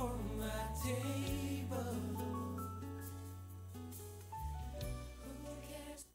from my table. Who cares?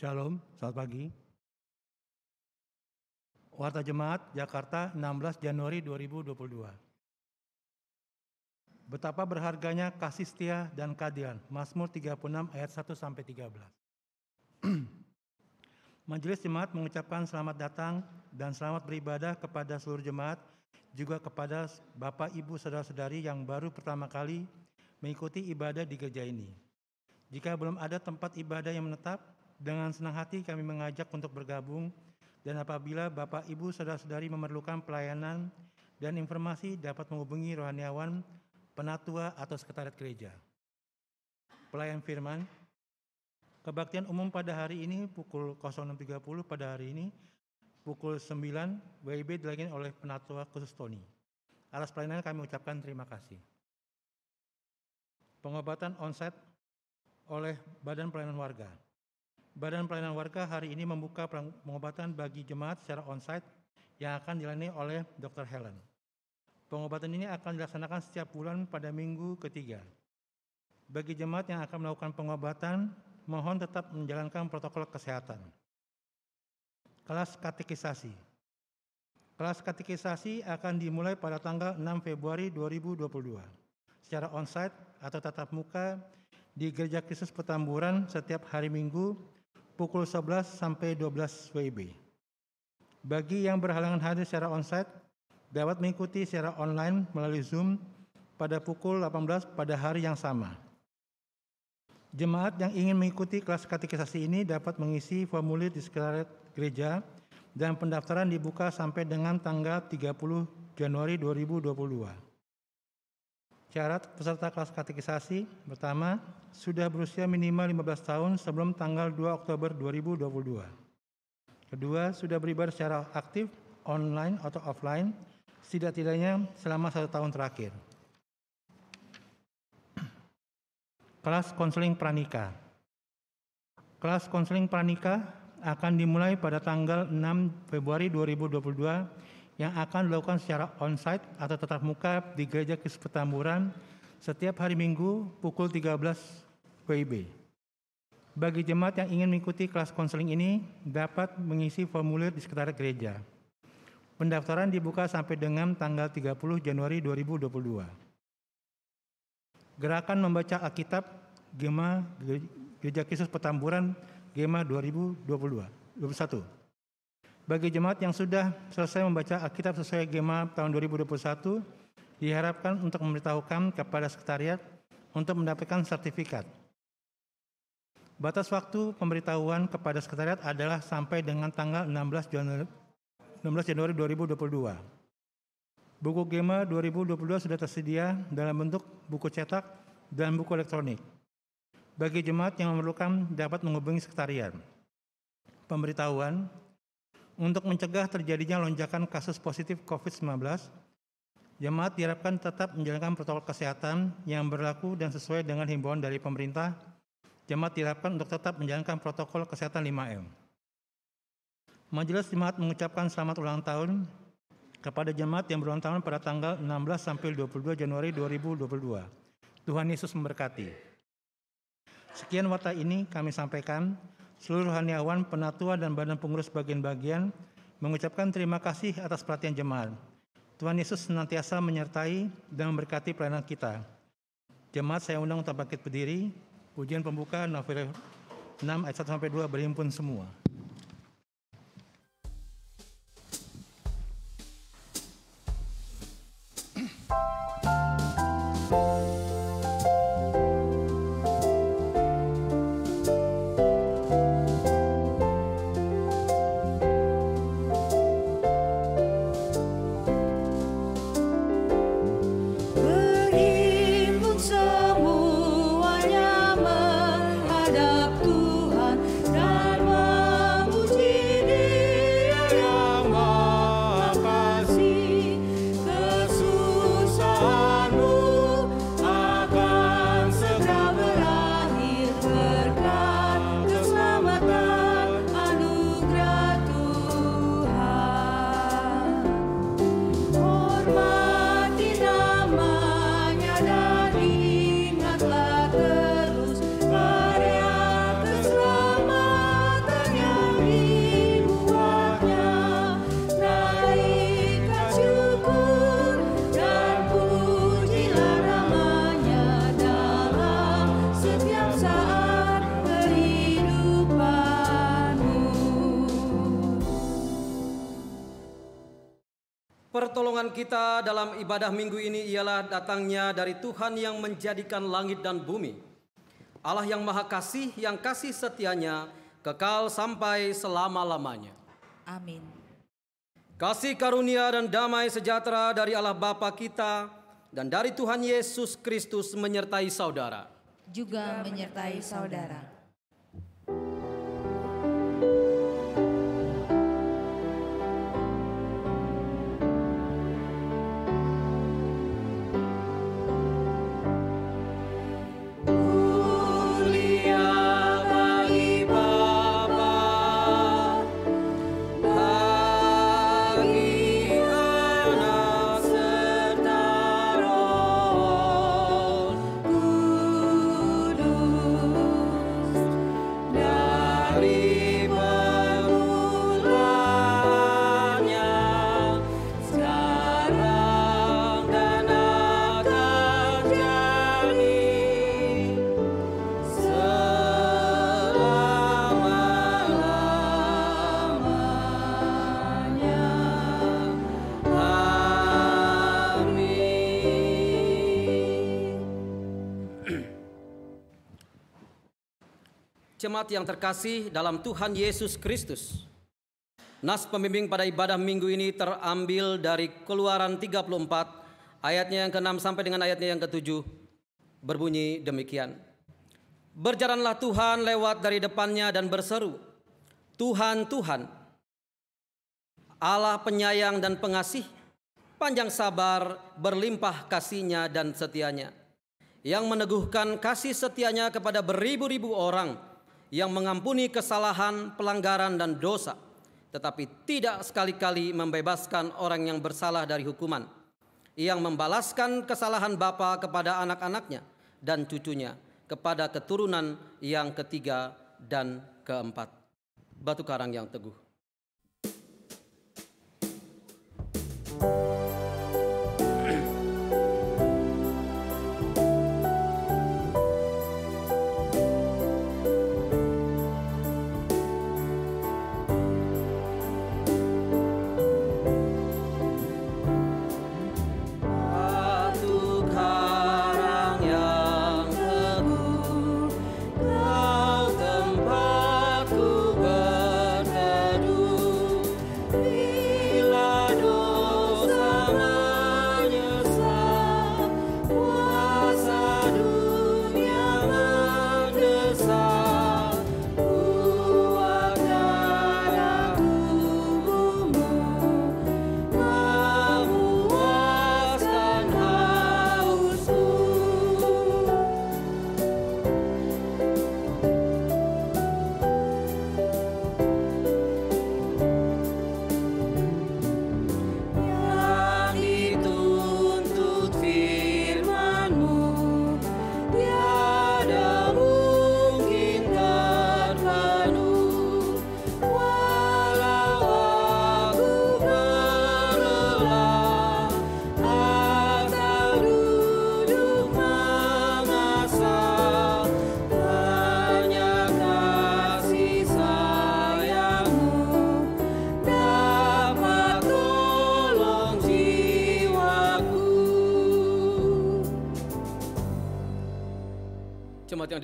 Shalom, selamat pagi. Warta Jemaat Jakarta 16 Januari 2022. Betapa berharganya kasih setia dan keadilan. Mazmur 36 ayat 1-13. Majelis Jemaat mengucapkan selamat datang dan selamat beribadah kepada seluruh jemaat, juga kepada Bapak, Ibu, Saudara-saudari yang baru pertama kali mengikuti ibadah di gereja ini. Jika belum ada tempat ibadah yang menetap, dengan senang hati kami mengajak untuk bergabung, dan apabila Bapak, Ibu, Saudara-saudari memerlukan pelayanan dan informasi dapat menghubungi rohaniawan, penatua atau sekretariat gereja. Pelayan firman, kebaktian umum pada hari ini pukul 06.30 pada hari ini, pukul 9 WIB dilayani oleh penatua khusus Tony. Atas pelayanan kami ucapkan terima kasih. Pengobatan onsite oleh Badan Pelayanan Warga. Badan Pelayanan Warga hari ini membuka pengobatan bagi jemaat secara onsite yang akan dilayani oleh Dr. Helen. Pengobatan ini akan dilaksanakan setiap bulan pada minggu ketiga. Bagi jemaat yang akan melakukan pengobatan, mohon tetap menjalankan protokol kesehatan. Kelas katekisasi. Kelas katekisasi akan dimulai pada tanggal 6 Februari 2022 secara onsite atau tatap muka di Gereja Kristus Petamburan setiap hari Minggu pukul 11 sampai 12 WIB. Bagi yang berhalangan hadir secara onsite, dapat mengikuti secara online melalui Zoom pada pukul 18 pada hari yang sama. Jemaat yang ingin mengikuti kelas katekisasi ini dapat mengisi formulir di sekretariat gereja dan pendaftaran dibuka sampai dengan tanggal 30 Januari 2022. Syarat peserta kelas katekisasi, pertama, sudah berusia minimal 15 tahun sebelum tanggal 2 Oktober 2022. Kedua, sudah beribadah secara aktif, online atau offline, setidak-tidaknya selama 1 tahun terakhir. Kelas konseling pranikah. Kelas konseling pranikah akan dimulai pada tanggal 6 Februari 2022 yang akan dilakukan secara onsite atau tatap muka di Gereja Kristus Petamburan setiap hari Minggu pukul 13 WIB. Bagi jemaat yang ingin mengikuti kelas konseling ini dapat mengisi formulir di sekretariat gereja. Pendaftaran dibuka sampai dengan tanggal 30 Januari 2022. Gerakan membaca Alkitab Gema Gereja Kristus Petamburan Gema 2021. Bagi jemaat yang sudah selesai membaca Alkitab sesuai Gema tahun 2021, diharapkan untuk memberitahukan kepada sekretariat untuk mendapatkan sertifikat. Batas waktu pemberitahuan kepada sekretariat adalah sampai dengan tanggal 16 Januari 2022. Buku Gema 2022 sudah tersedia dalam bentuk buku cetak dan buku elektronik. Bagi jemaat yang memerlukan dapat menghubungi sekretariat. Pemberitahuan, untuk mencegah terjadinya lonjakan kasus positif COVID-19, jemaat diharapkan tetap menjalankan protokol kesehatan yang berlaku dan sesuai dengan himbauan dari pemerintah. Jemaat diharapkan untuk tetap menjalankan protokol kesehatan 5M. Majelis Jemaat mengucapkan selamat ulang tahun kepada jemaat yang berulang tahun pada tanggal 16 sampai 22 Januari 2022. Tuhan Yesus memberkati. Sekian warta ini kami sampaikan. Seluruh rohaniawan, penatua, dan badan pengurus bagian-bagian mengucapkan terima kasih atas perhatian jemaat. Tuhan Yesus senantiasa menyertai dan memberkati pelayanan kita. Jemaat saya undang untuk bangkit berdiri. Pujian pembuka Novel 6 ayat 1-2 berhimpun semua. Berhimpun semuanya menghadap Tuhan dan memuji Dia yang Maha Kasih. Kesusahanmu akan segera berakhir berkat keselamatan anugerah Tuhan. Hormati namanya dan ingatlah terus karya keselamatan yang dibuatnya. Naikkan syukur dan pujilah namanya dalam setiap saat kehidupanmu. Pertolongan kita dalam ibadah minggu ini ialah datangnya dari Tuhan yang menjadikan langit dan bumi. Allah yang Maha Kasih, yang kasih setianya kekal sampai selama-lamanya. Amin. Kasih karunia dan damai sejahtera dari Allah Bapa kita dan dari Tuhan Yesus Kristus menyertai saudara. Juga menyertai saudara. Mulia bagi Bapa, bagi Anak serta Roh Kudus, dari permulaan,nya sekarang dan akan jadi selama-lamanya. Amin. Jemaat yang terkasih dalam Tuhan Yesus Kristus, nas pembimbing pada ibadah minggu ini terambil dari Keluaran 34 ayatnya yang ke-6 sampai dengan ayatnya yang ke-7, berbunyi demikian. Berjalanlah Tuhan lewat dari depannya dan berseru, Tuhan, Tuhan, Allah penyayang dan pengasih, panjang sabar, berlimpah kasih-Nya dan setia-Nya, yang meneguhkan kasih setia-Nya kepada beribu-ribu orang, yang mengampuni kesalahan, pelanggaran, dan dosa, tetapi tidak sekali-kali membebaskan orang yang bersalah dari hukuman, yang membalaskan kesalahan bapa kepada anak-anaknya dan cucunya, kepada keturunan yang ketiga dan keempat. Batu karang yang teguh. Batu karang yang teguh, Kau tempatku berteduh. Bila dosa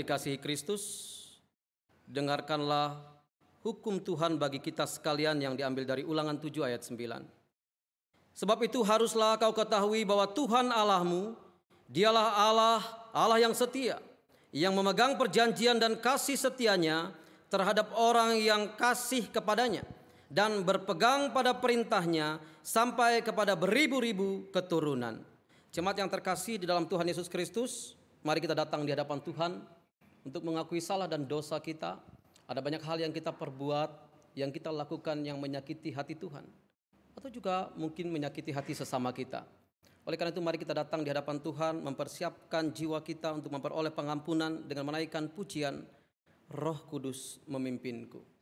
dikasihi Kristus, dengarkanlah hukum Tuhan bagi kita sekalian yang diambil dari Ulangan 7 ayat 9. Sebab itu haruslah kau ketahui bahwa Tuhan Allahmu, dialah Allah yang setia, yang memegang perjanjian dan kasih setianya terhadap orang yang kasih kepadanya dan berpegang pada perintahnya sampai kepada beribu-ribu keturunan. Jemaat yang terkasih di dalam Tuhan Yesus Kristus, mari kita datang di hadapan Tuhan untuk mengakui salah dan dosa kita. Ada banyak hal yang kita perbuat, yang kita lakukan yang menyakiti hati Tuhan, atau juga mungkin menyakiti hati sesama kita. Oleh karena itu mari kita datang di hadapan Tuhan, mempersiapkan jiwa kita untuk memperoleh pengampunan dengan menaikkan pujian, Roh Kudus memimpinku.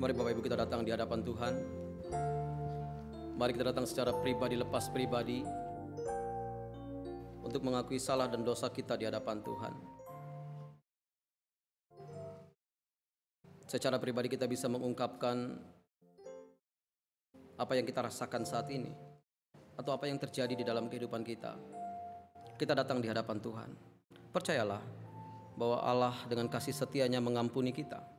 Mari Bapak Ibu kita datang di hadapan Tuhan. Mari kita datang secara pribadi lepas pribadi untuk mengakui salah dan dosa kita di hadapan Tuhan. Secara pribadi kita bisa mengungkapkan apa yang kita rasakan saat ini atau apa yang terjadi di dalam kehidupan kita. Kita datang di hadapan Tuhan. Percayalah bahwa Allah dengan kasih setianya mengampuni kita.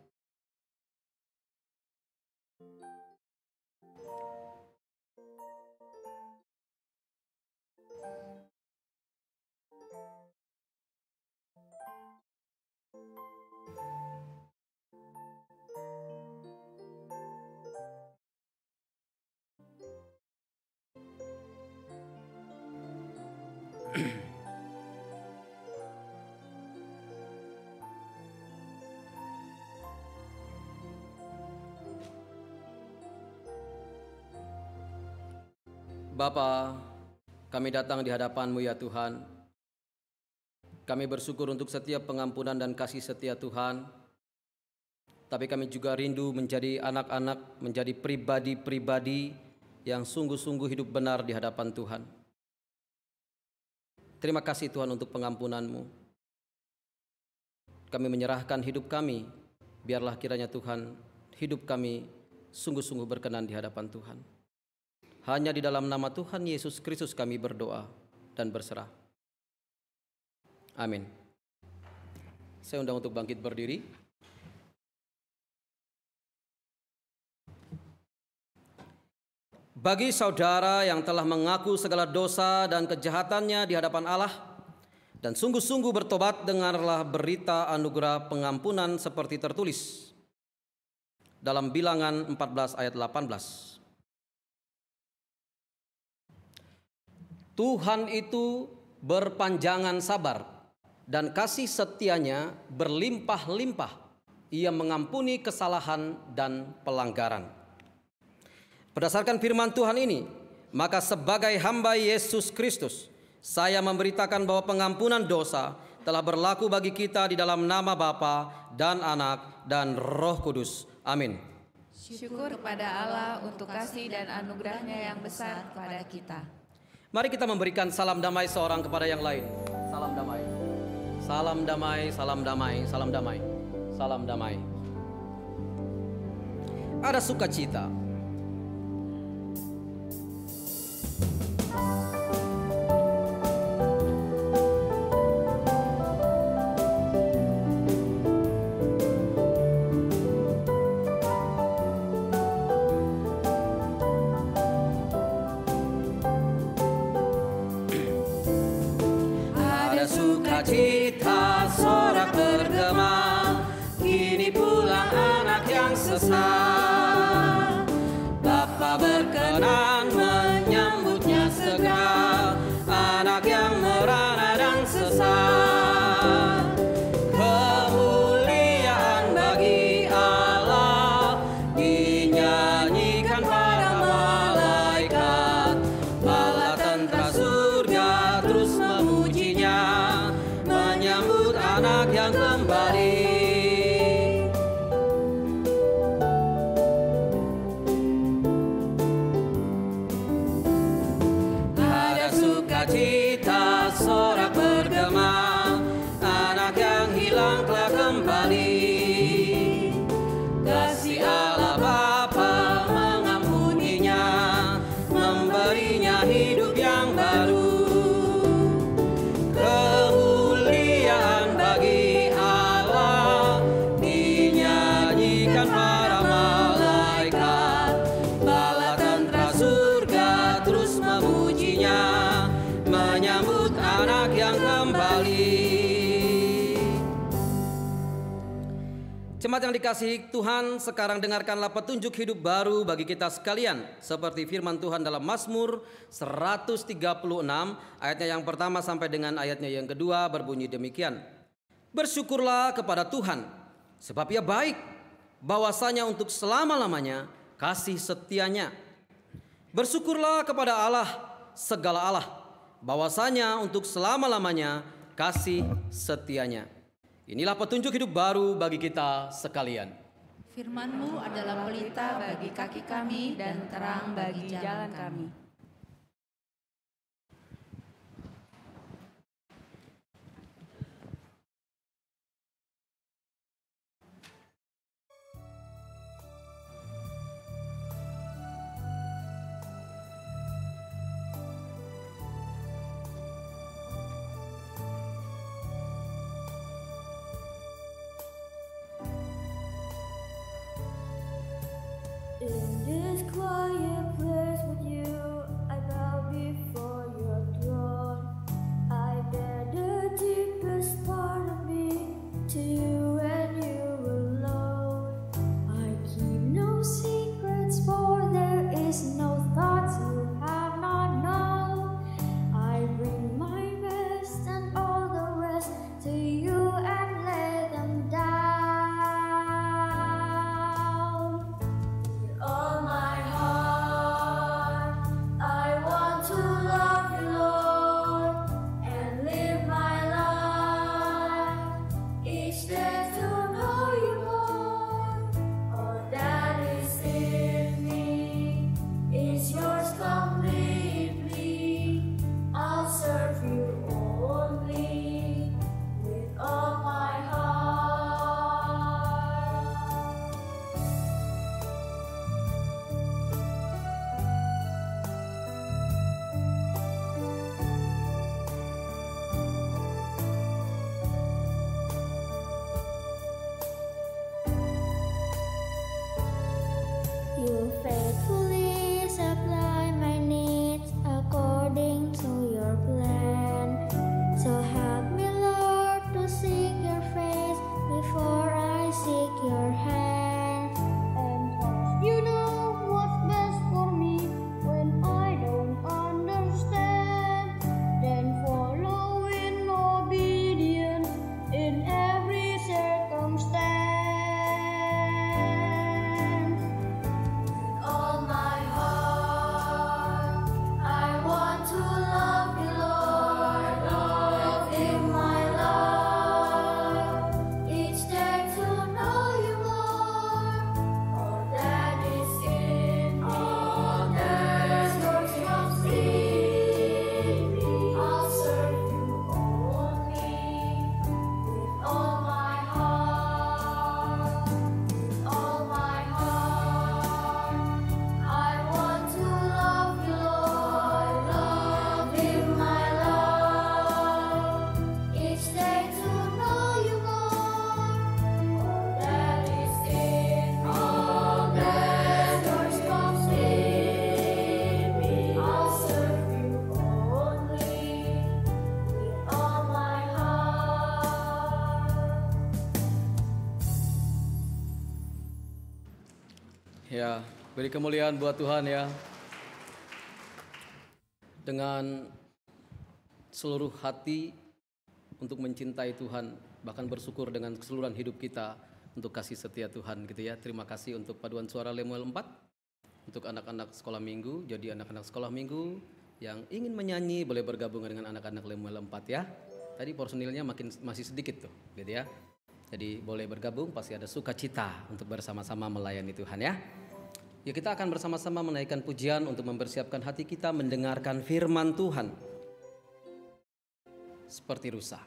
Bapa, kami datang di hadapan-Mu ya Tuhan. Kami bersyukur untuk setiap pengampunan dan kasih setia Tuhan. Tapi kami juga rindu menjadi anak-anak, menjadi pribadi-pribadi yang sungguh-sungguh hidup benar di hadapan Tuhan. Terima kasih Tuhan untuk pengampunan-Mu. Kami menyerahkan hidup kami, biarlah kiranya Tuhan hidup kami sungguh-sungguh berkenan di hadapan Tuhan. Hanya di dalam nama Tuhan Yesus Kristus kami berdoa dan berserah. Amin. Saya undang untuk bangkit berdiri. Bagi saudara yang telah mengaku segala dosa dan kejahatannya di hadapan Allah dan sungguh-sungguh bertobat, dengarlah berita anugerah pengampunan seperti tertulis dalam Bilangan 14 ayat 18. Tuhan itu berpanjangan sabar dan kasih setianya berlimpah-limpah. Ia mengampuni kesalahan dan pelanggaran. Berdasarkan firman Tuhan ini, maka sebagai hamba Yesus Kristus, saya memberitakan bahwa pengampunan dosa telah berlaku bagi kita di dalam nama Bapa dan Anak dan Roh Kudus. Amin. Syukur kepada Allah untuk kasih dan anugerahnya yang besar kepada kita. Mari kita memberikan salam damai seorang kepada yang lain. Salam damai. Salam damai, salam damai, salam damai. Salam damai. Ada sukacita. Sukacita sorak bergema, kini pulang anak yang sesat. Bapa berkenan menyambutnya segera, anak yang merana dan sesat. Kemuliaan bagi Allah dinyanyikan para malaikat, bala tentara surga terus memujinya, menyambut anak yang kembali. Ada sukacita sorak bergema, anak yang hilang telah kembali. Kasih Allah Bapa mengampuninya, memberinya hidup yang baru. Menyambut anak yang kembali. Jemaat yang dikasihi Tuhan, sekarang dengarkanlah petunjuk hidup baru bagi kita sekalian, seperti firman Tuhan dalam Mazmur 136 ayatnya yang pertama sampai dengan ayatnya yang kedua berbunyi demikian. Bersyukurlah kepada Tuhan, sebab Ia baik, bahwasanya untuk selama-lamanya kasih setianya. Bersyukurlah kepada Allah, segala Allah, bahwasanya untuk selama-lamanya kasih setianya. Inilah petunjuk hidup baru bagi kita sekalian. Firman-Mu adalah pelita bagi kaki kami dan terang bagi jalan kami. In this quiet place with you, Ya, beri kemuliaan buat Tuhan ya. Dengan seluruh hati untuk mencintai Tuhan, bahkan bersyukur dengan keseluruhan hidup kita untuk kasih setia Tuhan gitu ya. Terima kasih untuk paduan suara Lemuel 4 untuk anak-anak sekolah minggu. Jadi anak-anak sekolah minggu yang ingin menyanyi boleh bergabung dengan anak-anak Lemuel 4 ya. Tadi personilnya masih sedikit tuh gitu ya. Jadi boleh bergabung, pasti ada sukacita untuk bersama-sama melayani Tuhan ya. Ya, kita akan bersama-sama menaikkan pujian untuk mempersiapkan hati kita mendengarkan firman Tuhan. Seperti rusa.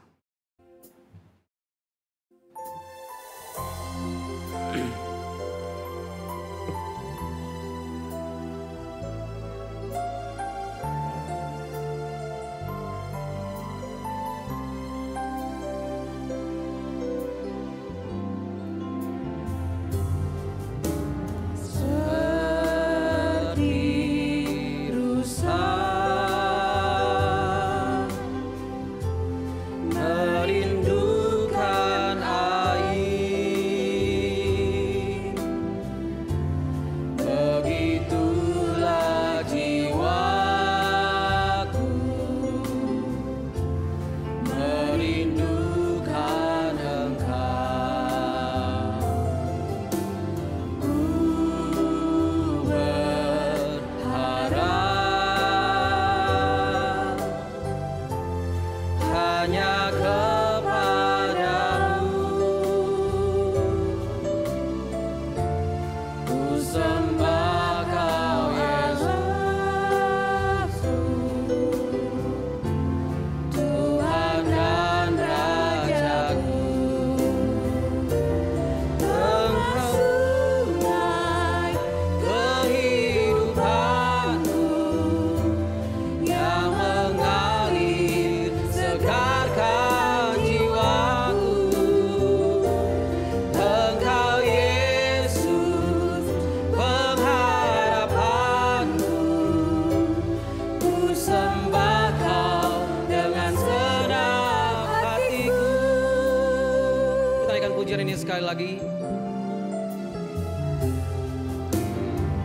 Sekali lagi.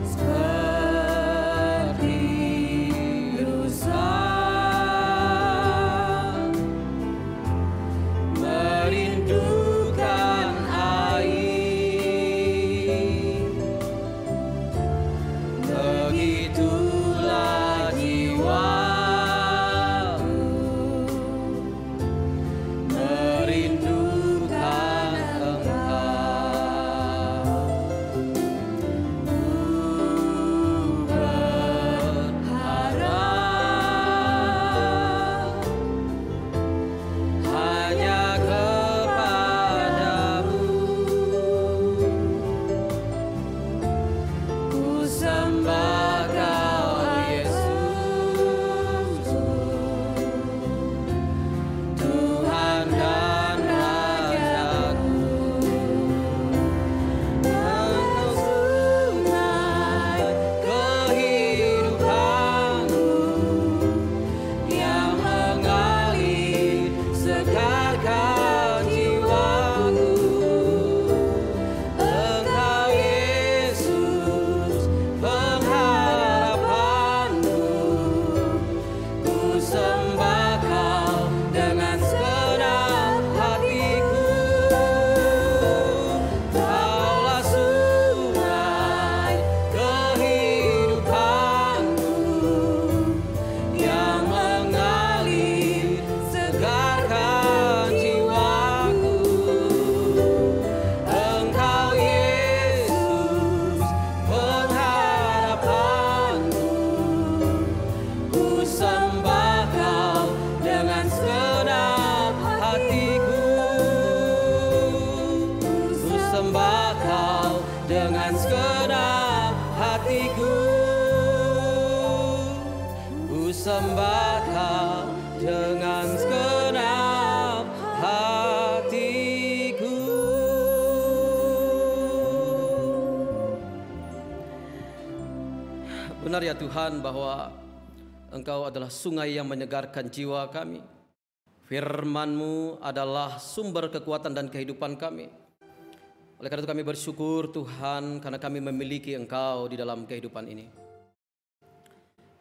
Seperti rusa merindukan air, begitulah jiwaku merindukan sembah Kau dengan segenap hatiku. Benar ya Tuhan bahwa Engkau adalah sungai yang menyegarkan jiwa kami. Firman-Mu adalah sumber kekuatan dan kehidupan kami. Oleh karena itu kami bersyukur Tuhan karena kami memiliki Engkau di dalam kehidupan ini.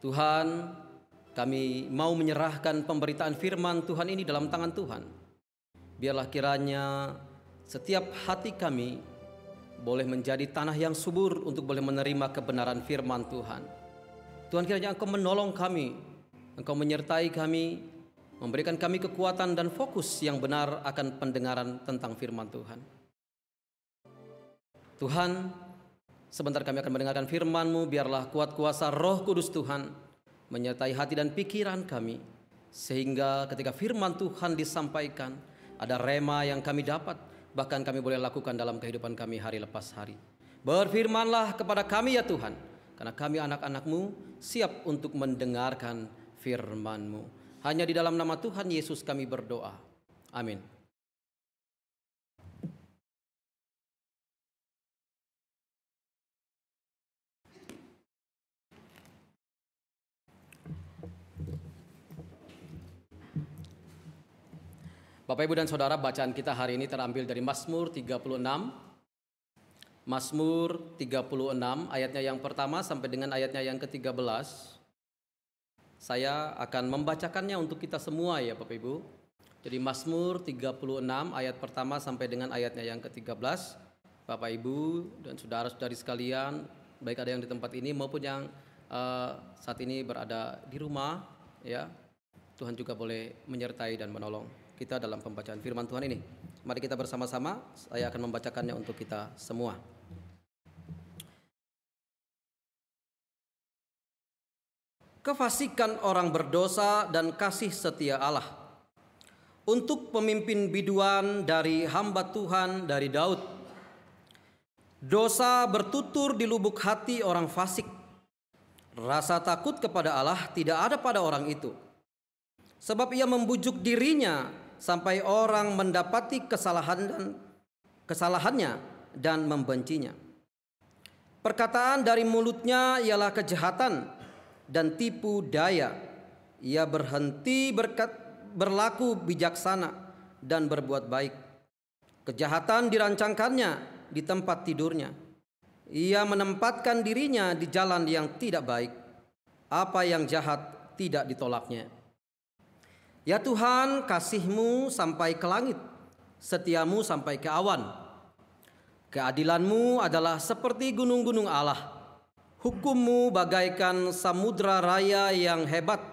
Tuhan, kami mau menyerahkan pemberitaan firman Tuhan ini dalam tangan Tuhan. Biarlah kiranya setiap hati kami boleh menjadi tanah yang subur untuk boleh menerima kebenaran firman Tuhan. Tuhan, kiranya Engkau menolong kami, Engkau menyertai kami, memberikan kami kekuatan dan fokus yang benar akan pendengaran tentang firman Tuhan. Tuhan, sebentar kami akan mendengarkan firman-Mu, biarlah kuat kuasa Roh Kudus Tuhan menyertai hati dan pikiran kami, sehingga ketika firman Tuhan disampaikan, ada rema yang kami dapat, bahkan kami boleh lakukan dalam kehidupan kami hari lepas hari. Berfirmanlah kepada kami ya Tuhan, karena kami anak-anak-Mu siap untuk mendengarkan firman-Mu. Hanya di dalam nama Tuhan Yesus kami berdoa. Amin. Bapak, Ibu, dan Saudara, bacaan kita hari ini terambil dari Mazmur 36. Mazmur 36 ayatnya yang pertama sampai dengan ayatnya yang ke-13. Saya akan membacakannya untuk kita semua ya Bapak Ibu. Jadi Mazmur 36 ayat pertama sampai dengan ayatnya yang ke-13. Bapak Ibu dan saudara-saudari sekalian, baik ada yang di tempat ini maupun yang saat ini berada di rumah ya. Tuhan juga boleh menyertai dan menolong kita dalam pembacaan firman Tuhan ini. Mari kita bersama-sama, saya akan membacakannya untuk kita semua. Kefasikan orang berdosa dan kasih setia Allah. Untuk pemimpin biduan dari hamba Tuhan dari Daud. Dosa bertutur di lubuk hati orang fasik. Rasa takut kepada Allah tidak ada pada orang itu. Sebab ia membujuk dirinya sampai orang mendapati kesalahannya dan membencinya. Perkataan dari mulutnya ialah kejahatan dan tipu daya. Ia berhenti berlaku bijaksana dan berbuat baik. Kejahatan dirancangkannya di tempat tidurnya. Ia menempatkan dirinya di jalan yang tidak baik. Apa yang jahat tidak ditolaknya. Ya Tuhan, kasih-Mu sampai ke langit, setia-Mu sampai ke awan. Keadilan-Mu adalah seperti gunung-gunung Allah. Hukum-Mu bagaikan samudra raya yang hebat.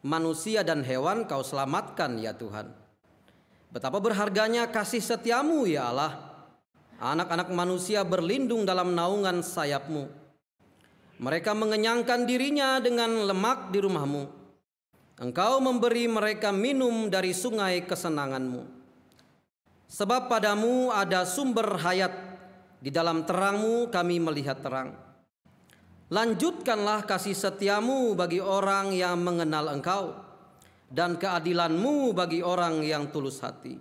Manusia dan hewan Kau selamatkan ya Tuhan. Betapa berharganya kasih setia-Mu ya Allah. Anak-anak manusia berlindung dalam naungan sayap-Mu. Mereka mengenyangkan dirinya dengan lemak di rumah-Mu. Engkau memberi mereka minum dari sungai kesenangan-Mu. Sebab pada-Mu ada sumber hayat, di dalam terang-Mu kami melihat terang. Lanjutkanlah kasih setia-Mu bagi orang yang mengenal Engkau, dan keadilan-Mu bagi orang yang tulus hati.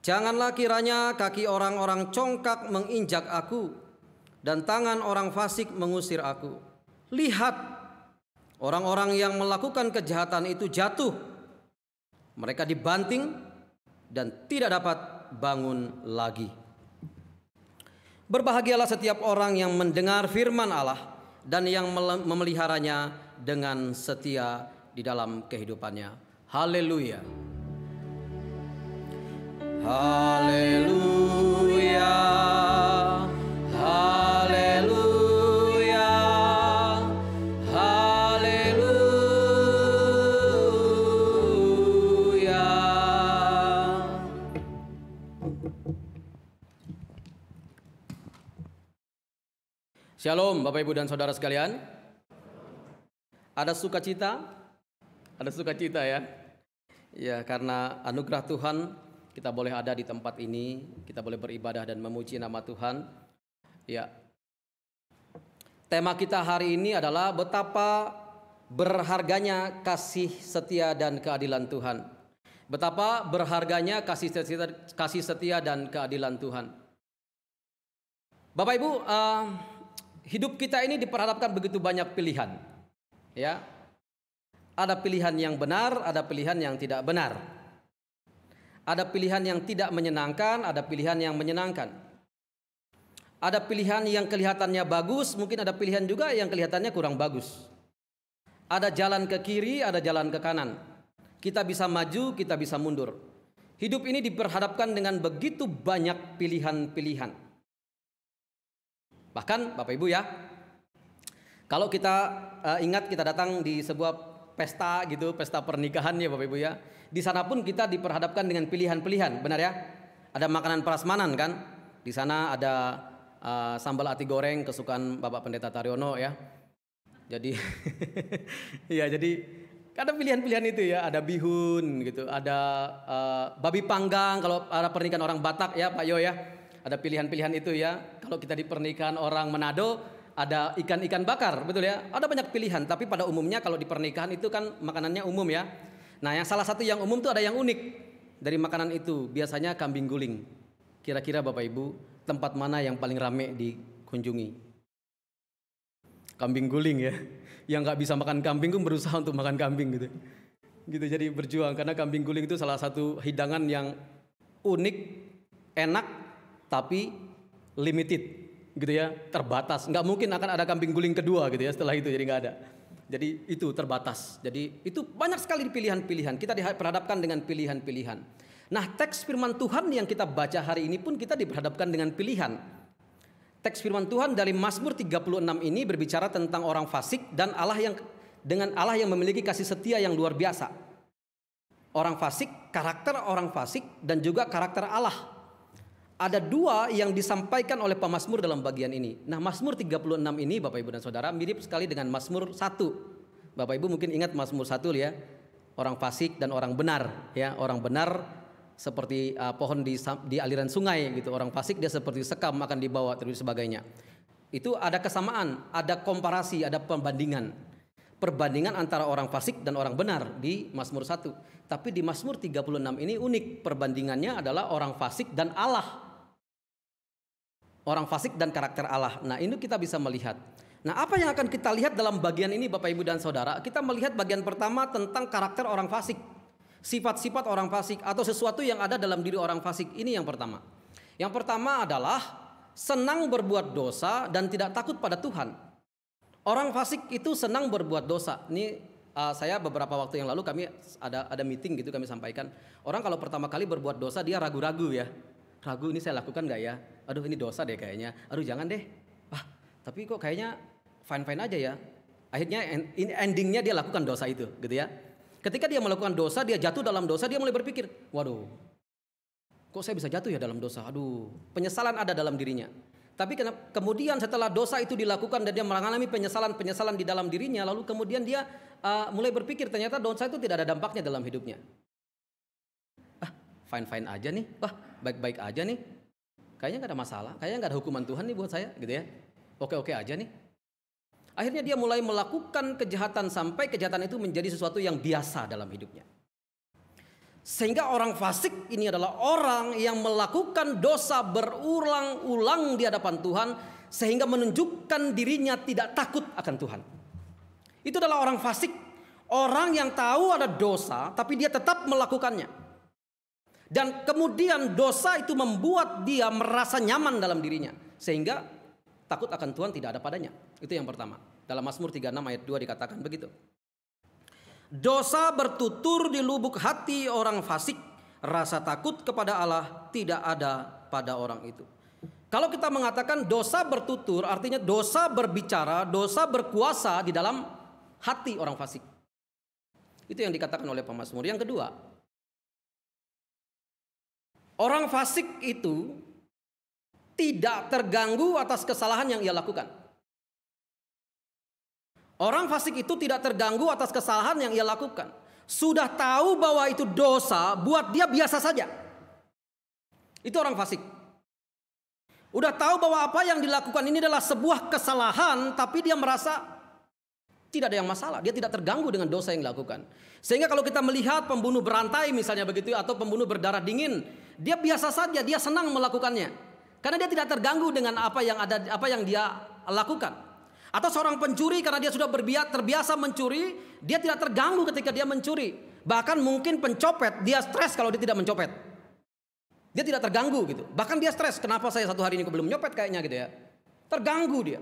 Janganlah kiranya kaki orang-orang congkak menginjak aku, dan tangan orang fasik mengusir aku. Lihat, orang-orang yang melakukan kejahatan itu jatuh. Mereka dibanting dan tidak dapat bangun lagi. Berbahagialah setiap orang yang mendengar firman Allah dan yang memeliharanya dengan setia di dalam kehidupannya. Haleluya. Haleluya. Haleluya. Shalom Bapak Ibu dan Saudara sekalian. Ada sukacita? Ada sukacita ya. Ya, karena anugerah Tuhan kita boleh ada di tempat ini, kita boleh beribadah dan memuji nama Tuhan. Ya. Tema kita hari ini adalah betapa berharganya kasih setia dan keadilan Tuhan. Betapa berharganya kasih setia dan keadilan Tuhan. Bapak Ibu, hidup kita ini diperhadapkan begitu banyak pilihan, ya. Ada pilihan yang benar, ada pilihan yang tidak benar. Ada pilihan yang tidak menyenangkan, ada pilihan yang menyenangkan. Ada pilihan yang kelihatannya bagus, mungkin ada pilihan juga yang kelihatannya kurang bagus. Ada jalan ke kiri, ada jalan ke kanan. Kita bisa maju, kita bisa mundur. Hidup ini diperhadapkan dengan begitu banyak pilihan-pilihan. Bahkan Bapak Ibu ya, kalau kita ingat kita datang di sebuah pesta gitu, pesta pernikahan ya Bapak Ibu ya. Di sana pun kita diperhadapkan dengan pilihan-pilihan, benar ya? Ada makanan prasmanan kan? Di sana ada sambal ati goreng kesukaan Bapak Pendeta Taryono ya. Jadi ya jadi ada pilihan-pilihan itu ya, ada bihun gitu, ada babi panggang kalau ada pernikahan orang Batak ya Pak Yo ya. Ada pilihan-pilihan itu ya. Kalau kita di pernikahan orang Manado ada ikan-ikan bakar, betul ya? Ada banyak pilihan, tapi pada umumnya kalau di pernikahan itu kan makanannya umum ya. Nah, yang salah satu yang umum itu ada yang unik dari makanan itu, biasanya kambing guling. Kira-kira Bapak Ibu, tempat mana yang paling rame dikunjungi? Kambing guling ya. Yang nggak bisa makan kambing pun berusaha untuk makan kambing gitu. Gitu jadi berjuang karena kambing guling itu salah satu hidangan yang unik, enak, tapi limited gitu ya, terbatas. Nggak mungkin akan ada kambing guling kedua gitu ya setelah itu, jadi nggak ada. Jadi itu terbatas. Jadi itu banyak sekali pilihan-pilihan. Kita diperhadapkan dengan pilihan-pilihan. Nah, teks firman Tuhan yang kita baca hari ini pun kita diperhadapkan dengan pilihan. Teks firman Tuhan dari Mazmur 36 ini berbicara tentang orang fasik dan dengan Allah yang memiliki kasih setia yang luar biasa. Orang fasik, karakter orang fasik dan juga karakter Allah. Ada dua yang disampaikan oleh pemazmur dalam bagian ini. Nah, Mazmur 36 ini Bapak Ibu dan Saudara mirip sekali dengan Mazmur 1. Bapak Ibu mungkin ingat Mazmur 1 ya. Orang fasik dan orang benar ya. Orang benar seperti pohon di aliran sungai gitu. Orang fasik dia seperti sekam akan dibawa terus sebagainya. Itu ada kesamaan, ada komparasi, ada pembandingan. Perbandingan antara orang fasik dan orang benar di Mazmur 1. Tapi di Mazmur 36 ini unik, perbandingannya adalah orang fasik dan Allah. Orang fasik dan karakter Allah. Nah, ini kita bisa melihat. Nah, apa yang akan kita lihat dalam bagian ini Bapak Ibu dan Saudara? Kita melihat bagian pertama tentang karakter orang fasik. Sifat-sifat orang fasik atau sesuatu yang ada dalam diri orang fasik. Ini yang pertama. Yang pertama adalah senang berbuat dosa dan tidak takut pada Tuhan. Orang fasik itu senang berbuat dosa. Ini saya beberapa waktu yang lalu kami ada meeting gitu kami sampaikan. Orang kalau pertama kali berbuat dosa dia ragu-ragu ya. Ragu ini saya lakukan gak ya? Aduh ini dosa deh kayaknya. Aduh jangan deh. Wah tapi kok kayaknya fine-fine aja ya. Akhirnya endingnya dia lakukan dosa itu gitu ya. Ketika dia melakukan dosa, dia jatuh dalam dosa, dia mulai berpikir, waduh kok saya bisa jatuh ya dalam dosa. Aduh penyesalan ada dalam dirinya. Tapi kemudian setelah dosa itu dilakukan dan dia mengalami penyesalan di dalam dirinya, lalu kemudian dia mulai berpikir ternyata dosa itu tidak ada dampaknya dalam hidupnya. Fine-fine aja nih, wah baik-baik aja nih, kayaknya gak ada masalah, kayaknya gak ada hukuman Tuhan nih buat saya gitu ya, oke-oke aja nih. Akhirnya dia mulai melakukan kejahatan sampai kejahatan itu menjadi sesuatu yang biasa dalam hidupnya. Sehingga orang fasik ini adalah orang yang melakukan dosa berulang-ulang di hadapan Tuhan sehingga menunjukkan dirinya tidak takut akan Tuhan. Itu adalah orang fasik, orang yang tahu ada dosa tapi dia tetap melakukannya. Dan kemudian dosa itu membuat dia merasa nyaman dalam dirinya sehingga takut akan Tuhan tidak ada padanya. Itu yang pertama. Dalam Mazmur 36 ayat 2 dikatakan begitu. Dosa bertutur di lubuk hati orang fasik, rasa takut kepada Allah tidak ada pada orang itu. Kalau kita mengatakan dosa bertutur, artinya dosa berbicara, dosa berkuasa di dalam hati orang fasik. Itu yang dikatakan oleh pemazmur. Yang kedua, orang fasik itu tidak terganggu atas kesalahan yang ia lakukan. Orang fasik itu tidak terganggu atas kesalahan yang ia lakukan. Sudah tahu bahwa itu dosa, buat dia biasa saja. Itu orang fasik. Udah tahu bahwa apa yang dilakukan ini adalah sebuah kesalahan, tapi dia merasa tidak ada yang masalah. Dia tidak terganggu dengan dosa yang dilakukan. Sehingga kalau kita melihat pembunuh berantai misalnya begitu, atau pembunuh berdarah dingin, dia biasa saja, dia senang melakukannya. Karena dia tidak terganggu dengan apa yang dia lakukan. Atau seorang pencuri karena dia sudah terbiasa mencuri, dia tidak terganggu ketika dia mencuri. Bahkan mungkin pencopet, dia stres kalau dia tidak mencopet. Dia tidak terganggu gitu. Bahkan dia stres, kenapa saya satu hari ini belum nyopet kayaknya gitu ya. Terganggu dia.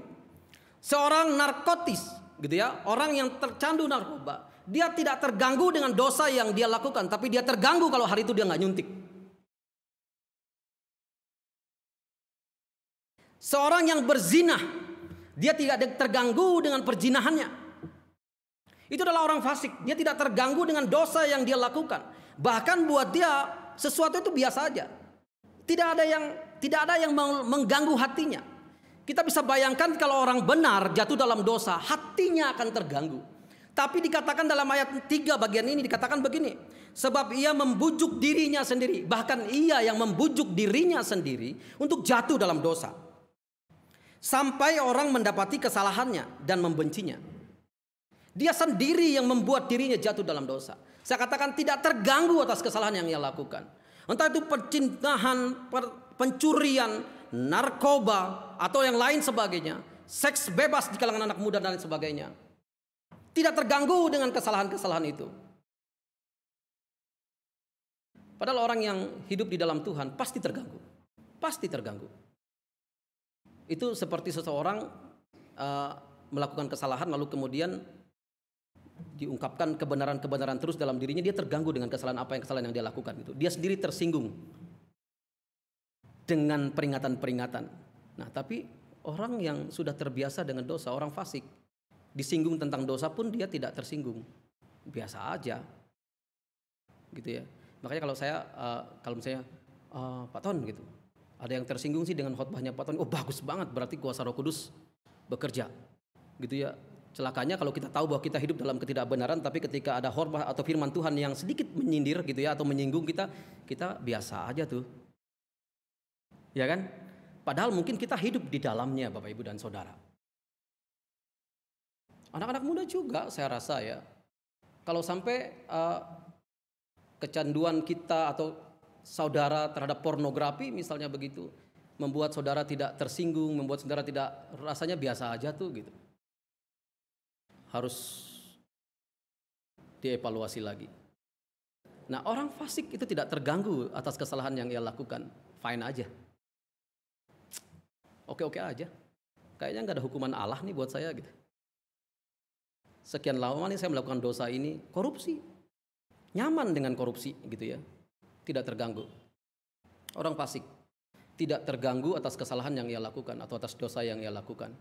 Seorang narkotis gitu ya, orang yang tercandu narkoba, dia tidak terganggu dengan dosa yang dia lakukan, tapi dia terganggu kalau hari itu dia nggak nyuntik. Seorang yang berzina, dia tidak terganggu dengan perzinahannya. Itu adalah orang fasik. Dia tidak terganggu dengan dosa yang dia lakukan. Bahkan buat dia sesuatu itu biasa aja. Tidak ada yang mengganggu hatinya. Kita bisa bayangkan kalau orang benar jatuh dalam dosa, hatinya akan terganggu. Tapi dikatakan dalam ayat 3 bagian ini dikatakan begini. Sebab ia membujuk dirinya sendiri. Bahkan ia yang membujuk dirinya sendiri untuk jatuh dalam dosa. Sampai orang mendapati kesalahannya dan membencinya. Dia sendiri yang membuat dirinya jatuh dalam dosa. Saya katakan tidak terganggu atas kesalahan yang ia lakukan. Entah itu percintaan, pencurian, narkoba, atau yang lain sebagainya. Seks bebas di kalangan anak muda dan lain sebagainya. Tidak terganggu dengan kesalahan-kesalahan itu. Padahal orang yang hidup di dalam Tuhan pasti terganggu. Pasti terganggu. Itu seperti seseorang melakukan kesalahan lalu kemudian diungkapkan kebenaran-kebenaran terus dalam dirinya, dia terganggu dengan kesalahan yang dia lakukan itu. Dia sendiri tersinggung dengan peringatan-peringatan. Nah, tapi orang yang sudah terbiasa dengan dosa, orang fasik, disinggung tentang dosa pun dia tidak tersinggung. Biasa aja. Gitu ya. Makanya kalau misalnya Pak Ton gitu, ada yang tersinggung sih dengan khotbahnya Pak Ton. Oh, bagus banget, berarti kuasa Roh Kudus bekerja. Gitu ya. Celakanya kalau kita tahu bahwa kita hidup dalam ketidakbenaran, tapi ketika ada khotbah atau firman Tuhan yang sedikit menyindir gitu ya, atau menyinggung kita biasa aja tuh. Ya kan? Padahal mungkin kita hidup di dalamnya, Bapak Ibu dan Saudara. Anak-anak muda juga saya rasa ya. Kalau sampai kecanduan kita atau saudara terhadap pornografi misalnya begitu, membuat saudara tidak tersinggung, membuat saudara tidak, rasanya biasa aja tuh gitu. Harus dievaluasi lagi. Nah, orang fasik itu tidak terganggu atas kesalahan yang ia lakukan. Fine aja. Oke-oke aja. Kayaknya nggak ada hukuman Allah nih buat saya gitu. Sekian lama nih saya melakukan dosa ini, korupsi. Nyaman dengan korupsi gitu ya. Tidak terganggu. Orang fasik tidak terganggu atas kesalahan yang ia lakukan atau atas dosa yang ia lakukan.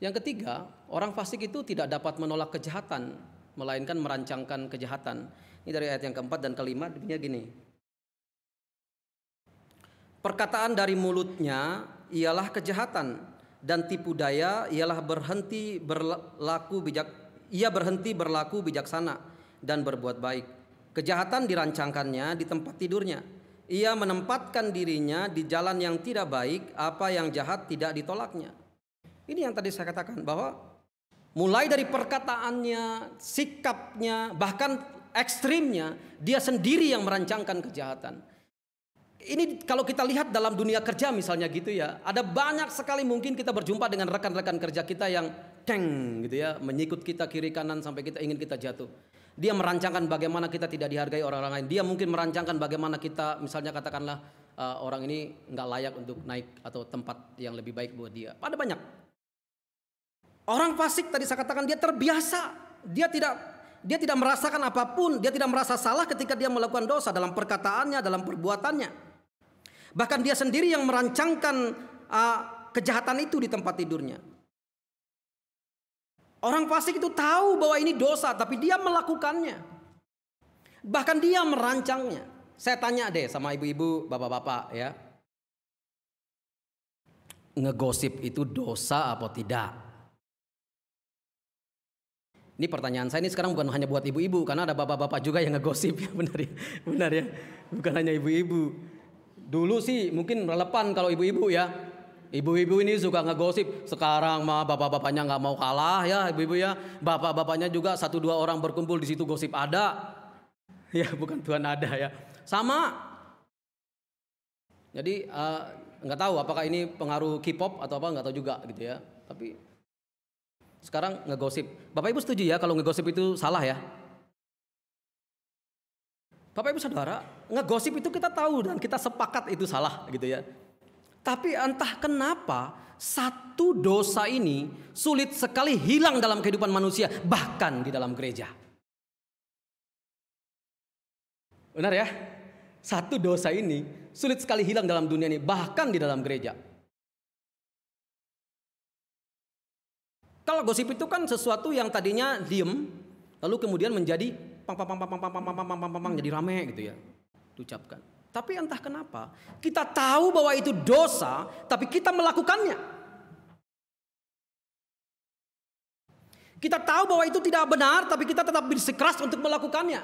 Yang ketiga, orang fasik itu tidak dapat menolak kejahatan, melainkan merancangkan kejahatan. Ini dari ayat yang keempat dan kelima, bunyinya gini. Perkataan dari mulutnya ialah kejahatan, dan tipu daya ialah ia berhenti berlaku bijaksana dan berbuat baik. Kejahatan dirancangkannya di tempat tidurnya. Ia menempatkan dirinya di jalan yang tidak baik, apa yang jahat tidak ditolaknya. Ini yang tadi saya katakan, bahwa mulai dari perkataannya, sikapnya, bahkan ekstrimnya, dia sendiri yang merancangkan kejahatan. Ini kalau kita lihat dalam dunia kerja misalnya gitu ya, ada banyak sekali mungkin kita berjumpa dengan rekan-rekan kerja kita yang gitu ya, menyikut kita kiri kanan sampai kita ingin kita jatuh. Dia merancangkan bagaimana kita tidak dihargai orang-orang lain. Dia mungkin merancangkan bagaimana kita, misalnya katakanlah orang ini nggak layak untuk naik atau tempat yang lebih baik buat dia. Ada banyak. Orang fasik tadi saya katakan dia terbiasa, dia tidak merasakan apapun, dia tidak merasa salah ketika dia melakukan dosa dalam perkataannya, dalam perbuatannya. Bahkan dia sendiri yang merancangkan kejahatan itu di tempat tidurnya. Orang fasik itu tahu bahwa ini dosa, tapi dia melakukannya. Bahkan dia merancangnya. Saya tanya deh sama ibu-ibu, bapak-bapak ya. Ngegosip itu dosa apa tidak? Ini pertanyaan saya ini sekarang bukan hanya buat ibu-ibu, karena ada bapak-bapak juga yang ngegosip ya, benar ya, bukan hanya ibu-ibu. Dulu sih mungkin relevan kalau ibu-ibu ya, ibu-ibu ini suka ngegosip. Sekarang mah bapak-bapaknya nggak mau kalah ya, ibu-ibu ya, bapak-bapaknya juga 1-2 orang berkumpul di situ gosip ada, ya bukan Tuhan ada ya, sama. Jadi nggak tahu apakah ini pengaruh K-pop atau apa, nggak tahu juga gitu ya, tapi sekarang ngegosip. Bapak Ibu setuju ya kalau ngegosip itu salah ya? Bapak Ibu Saudara, ngegosip itu kita tahu dan kita sepakat itu salah gitu ya. Tapi entah kenapa satu dosa ini sulit sekali hilang dalam kehidupan manusia, bahkan di dalam gereja. Benar ya? Satu dosa ini sulit sekali hilang dalam dunia ini, bahkan di dalam gereja. Kalau gosip itu kan sesuatu yang tadinya diem, lalu kemudian menjadi jadi rame gitu ya, diucapkan. Tapi entah kenapa kita tahu bahwa itu dosa, tapi kita melakukannya. Kita tahu bahwa itu tidak benar, tapi kita tetap bersikeras untuk melakukannya.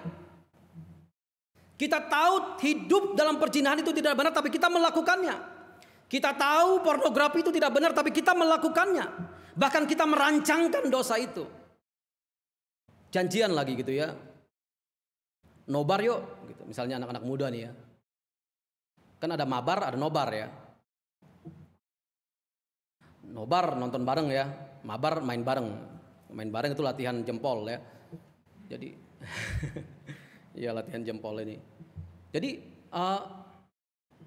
Kita tahu hidup dalam perzinahan itu tidak benar, tapi kita melakukannya. Kita tahu pornografi itu tidak benar, tapi kita melakukannya. Bahkan kita merancangkan dosa itu. Janjian lagi gitu ya. Nobar yuk, gitu. Misalnya anak-anak muda nih ya. Kan ada mabar, ada nobar ya. Nobar nonton bareng ya, mabar main bareng. Main bareng itu latihan jempol ya. Jadi, ya latihan jempol ini. Jadi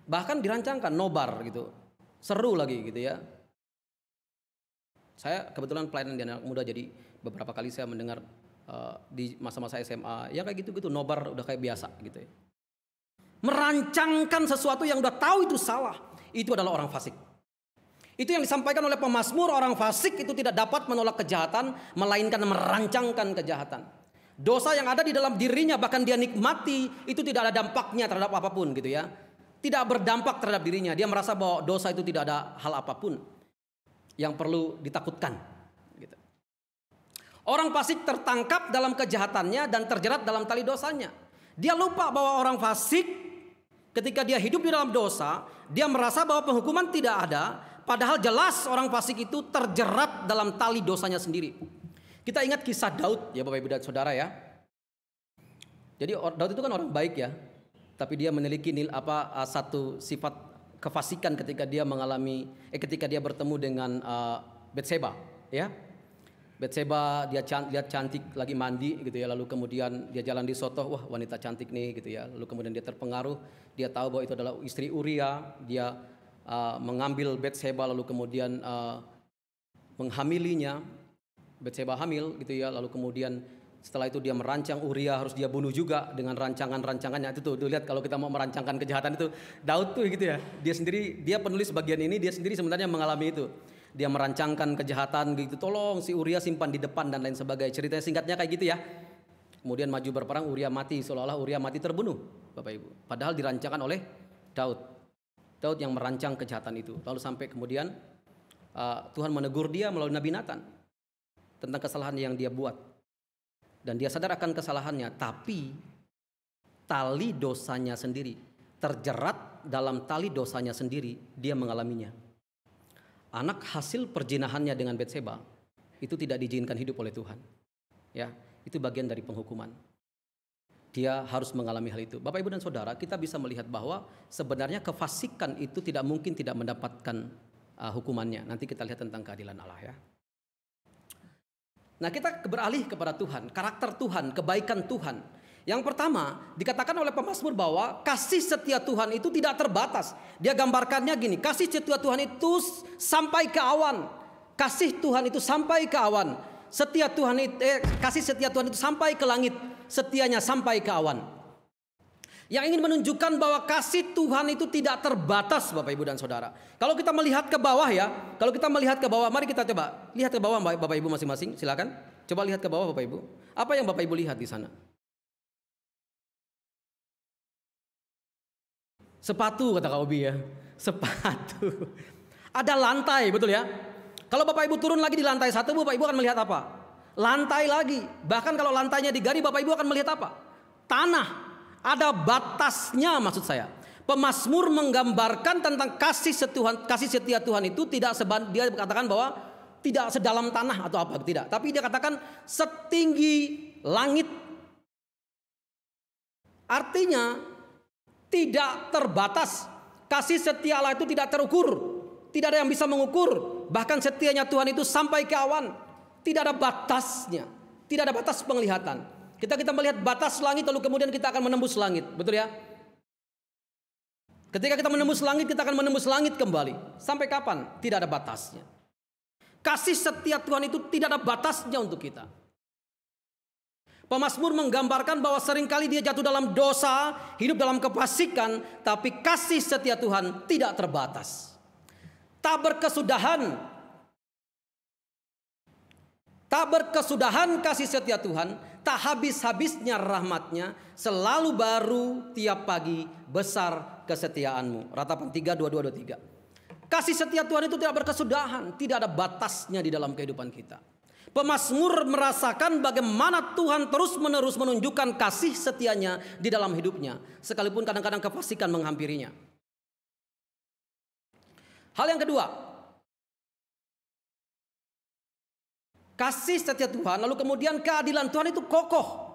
bahkan dirancangkan nobar gitu, seru lagi gitu ya. Saya kebetulan pelayanan di anak muda, jadi beberapa kali saya mendengar di masa-masa SMA, ya kayak gitu-gitu, nobar udah kayak biasa gitu ya. Merancangkan sesuatu yang udah tahu itu salah, itu adalah orang fasik. Itu yang disampaikan oleh pemazmur, orang fasik itu tidak dapat menolak kejahatan, melainkan merancangkan kejahatan. Dosa yang ada di dalam dirinya, bahkan dia nikmati, itu tidak ada dampaknya terhadap apapun gitu ya. Tidak berdampak terhadap dirinya, dia merasa bahwa dosa itu tidak ada hal apapun yang perlu ditakutkan gitu. Orang fasik tertangkap dalam kejahatannya dan terjerat dalam tali dosanya. Dia lupa bahwa orang fasik ketika dia hidup di dalam dosa, dia merasa bahwa penghukuman tidak ada, padahal jelas orang fasik itu terjerat dalam tali dosanya sendiri. Kita ingat kisah Daud ya Bapak Ibu dan Saudara ya. Jadi Daud itu kan orang baik ya, tapi dia memiliki satu sifat kefasikan ketika dia ketika dia bertemu dengan Batseba ya. Batseba dia lihat cantik lagi mandi gitu ya, lalu kemudian dia jalan di sotoh, wah wanita cantik nih gitu ya. Lalu kemudian dia terpengaruh, dia tahu bahwa itu adalah istri Uria, dia mengambil Batseba lalu kemudian menghamilinya. Batseba hamil gitu ya, lalu kemudian setelah itu dia merancang Uria harus dia bunuh juga dengan rancangan-rancangannya. Itu tuh lihat kalau kita mau merancangkan kejahatan itu Daud tuh gitu ya. Dia penulis bagian ini, dia sendiri sebenarnya mengalami itu. Dia merancangkan kejahatan gitu, tolong si Uria simpan di depan dan lain sebagainya. Ceritanya singkatnya kayak gitu ya. Kemudian maju berperang, Uria mati, seolah-olah Uria mati terbunuh Bapak Ibu. Padahal dirancangkan oleh Daud. Daud yang merancang kejahatan itu. Lalu sampai kemudian Tuhan menegur dia melalui Nabi Nathan tentang kesalahan yang dia buat. Dan dia sadar akan kesalahannya, tapi tali dosanya sendiri, terjerat dalam tali dosanya sendiri, dia mengalaminya. Anak hasil perzinahannya dengan Batseba itu tidak diizinkan hidup oleh Tuhan. Ya, itu bagian dari penghukuman. Dia harus mengalami hal itu. Bapak Ibu dan Saudara, kita bisa melihat bahwa sebenarnya kefasikan itu tidak mungkin tidak mendapatkan hukumannya. Nanti kita lihat tentang keadilan Allah ya. Nah, kita beralih kepada Tuhan, karakter Tuhan, kebaikan Tuhan. Yang pertama, dikatakan oleh pemazmur bahwa kasih setia Tuhan itu tidak terbatas. Dia gambarkannya gini, kasih setia Tuhan itu sampai ke awan. Kasih Tuhan itu sampai ke awan. Kasih setia Tuhan itu sampai ke langit, setianya sampai ke awan. Yang ingin menunjukkan bahwa kasih Tuhan itu tidak terbatas Bapak Ibu dan Saudara. Kalau kita melihat ke bawah ya, mari kita coba lihat ke bawah Bapak Ibu masing-masing, silakan. Coba lihat ke bawah Bapak Ibu. Apa yang Bapak Ibu lihat di sana? Sepatu kata Kak Obi ya, sepatu. Ada lantai betul ya. Kalau Bapak Ibu turun lagi di lantai 1, Bapak Ibu akan melihat apa? Lantai lagi. Bahkan kalau lantainya digali, Bapak Ibu akan melihat apa? Tanah. Ada batasnya maksud saya. Pemazmur menggambarkan tentang kasih setia Tuhan itu tidak dia katakan bahwa tidak sedalam tanah atau apa, tidak. Tapi dia katakan setinggi langit. Artinya tidak terbatas. Kasih setia Allah itu tidak terukur. Tidak ada yang bisa mengukur. Bahkan setianya Tuhan itu sampai ke awan. Tidak ada batasnya. Tidak ada batas penglihatan. Kita melihat batas langit lalu kemudian kita akan menembus langit, betul ya? Ketika kita menembus langit, kita akan menembus langit kembali. Sampai kapan? Tidak ada batasnya. Kasih setia Tuhan itu tidak ada batasnya untuk kita. Pemazmur menggambarkan bahwa seringkali dia jatuh dalam dosa, hidup dalam kefasikan, tapi kasih setia Tuhan tidak terbatas. Tak berkesudahan kasih setia Tuhan, tak habis-habisnya rahmatnya, selalu baru tiap pagi, besar kesetiaanmu. Ratapan 3, 22, 23. Kasih setia Tuhan itu tidak berkesudahan, tidak ada batasnya di dalam kehidupan kita. Pemazmur merasakan bagaimana Tuhan terus-menerus menunjukkan kasih setianya di dalam hidupnya, sekalipun kadang-kadang kefasikan menghampirinya. Hal yang kedua, kasih setia Tuhan, lalu kemudian keadilan Tuhan itu kokoh.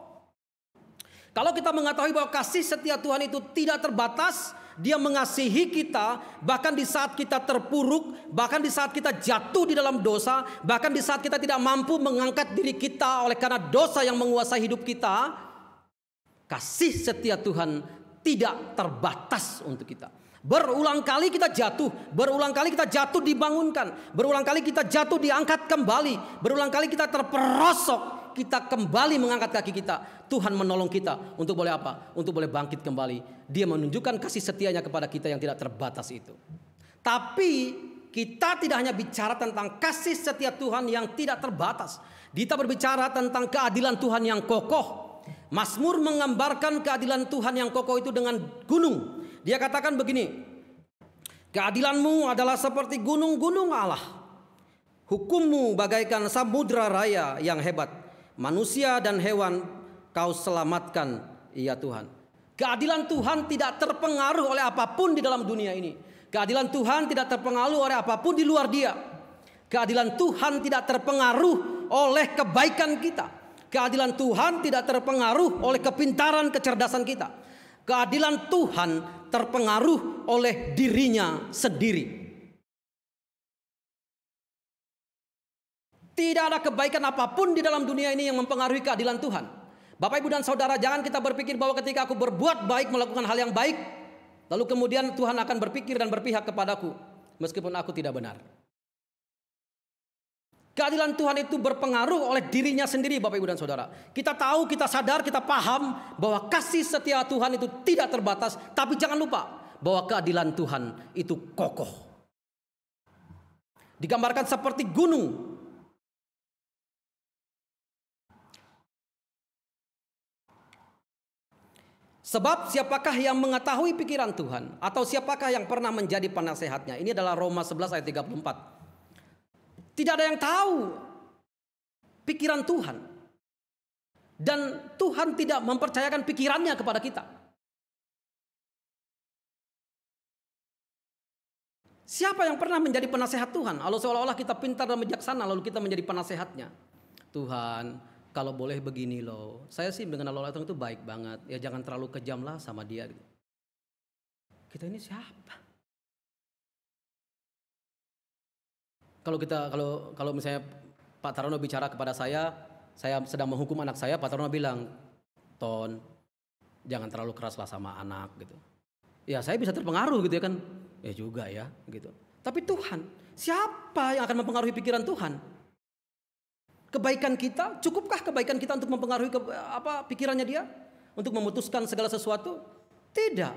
Kalau kita mengetahui bahwa kasih setia Tuhan itu tidak terbatas, Dia mengasihi kita bahkan di saat kita terpuruk, bahkan di saat kita jatuh di dalam dosa, bahkan di saat kita tidak mampu mengangkat diri kita oleh karena dosa yang menguasai hidup kita. Kasih setia Tuhan tidak terbatas untuk kita. Berulang kali kita jatuh, berulang kali kita jatuh dibangunkan, berulang kali kita jatuh diangkat kembali, berulang kali kita terperosok, kita kembali mengangkat kaki kita. Tuhan menolong kita untuk boleh apa? Untuk boleh bangkit kembali. Dia menunjukkan kasih setianya kepada kita yang tidak terbatas itu. Tapi kita tidak hanya bicara tentang kasih setia Tuhan yang tidak terbatas. Kita berbicara tentang keadilan Tuhan yang kokoh. Mazmur menggambarkan keadilan Tuhan yang kokoh itu dengan gunung. Dia katakan begini, keadilanmu adalah seperti gunung-gunung Allah. Hukummu bagaikan samudra raya yang hebat. Manusia dan hewan kau selamatkan, ya Tuhan. Keadilan Tuhan tidak terpengaruh oleh apapun di dalam dunia ini. Keadilan Tuhan tidak terpengaruh oleh apapun di luar Dia. Keadilan Tuhan tidak terpengaruh oleh kebaikan kita. Keadilan Tuhan tidak terpengaruh oleh kepintaran, kecerdasan kita. Keadilan Tuhan terpengaruh oleh dirinya sendiri. Tidak ada kebaikan apapun di dalam dunia ini yang mempengaruhi keadilan Tuhan. Bapak, Ibu, dan Saudara, jangan kita berpikir bahwa ketika aku berbuat baik, melakukan hal yang baik, lalu kemudian Tuhan akan berpikir dan berpihak kepadaku, meskipun aku tidak benar. Keadilan Tuhan itu berpengaruh oleh dirinya sendiri, Bapak, Ibu, dan Saudara. Kita tahu, kita sadar, kita paham bahwa kasih setia Tuhan itu tidak terbatas. Tapi jangan lupa bahwa keadilan Tuhan itu kokoh. Digambarkan seperti gunung. Sebab siapakah yang mengetahui pikiran Tuhan? Atau siapakah yang pernah menjadi penasehatnya? Ini adalah Roma 11 ayat 34. Tidak ada yang tahu pikiran Tuhan. Dan Tuhan tidak mempercayakan pikirannya kepada kita. Siapa yang pernah menjadi penasehat Tuhan? Kalau seolah-olah kita pintar dan bijaksana lalu kita menjadi penasehatnya. Tuhan, kalau boleh begini loh. Saya sih mengenal Allah itu baik banget. Ya jangan terlalu kejam lah sama dia. Kita ini siapa? Kalau misalnya Pak Tarono bicara kepada saya sedang menghukum anak saya, Pak Tarono bilang, Ton, jangan terlalu keras lah sama anak gitu. Ya saya bisa terpengaruh gitu ya kan. Ya juga ya gitu. Tapi Tuhan, siapa yang akan mempengaruhi pikiran Tuhan? Kebaikan kita, cukupkah kebaikan kita untuk mempengaruhi pikirannya Dia? Untuk memutuskan segala sesuatu? Tidak.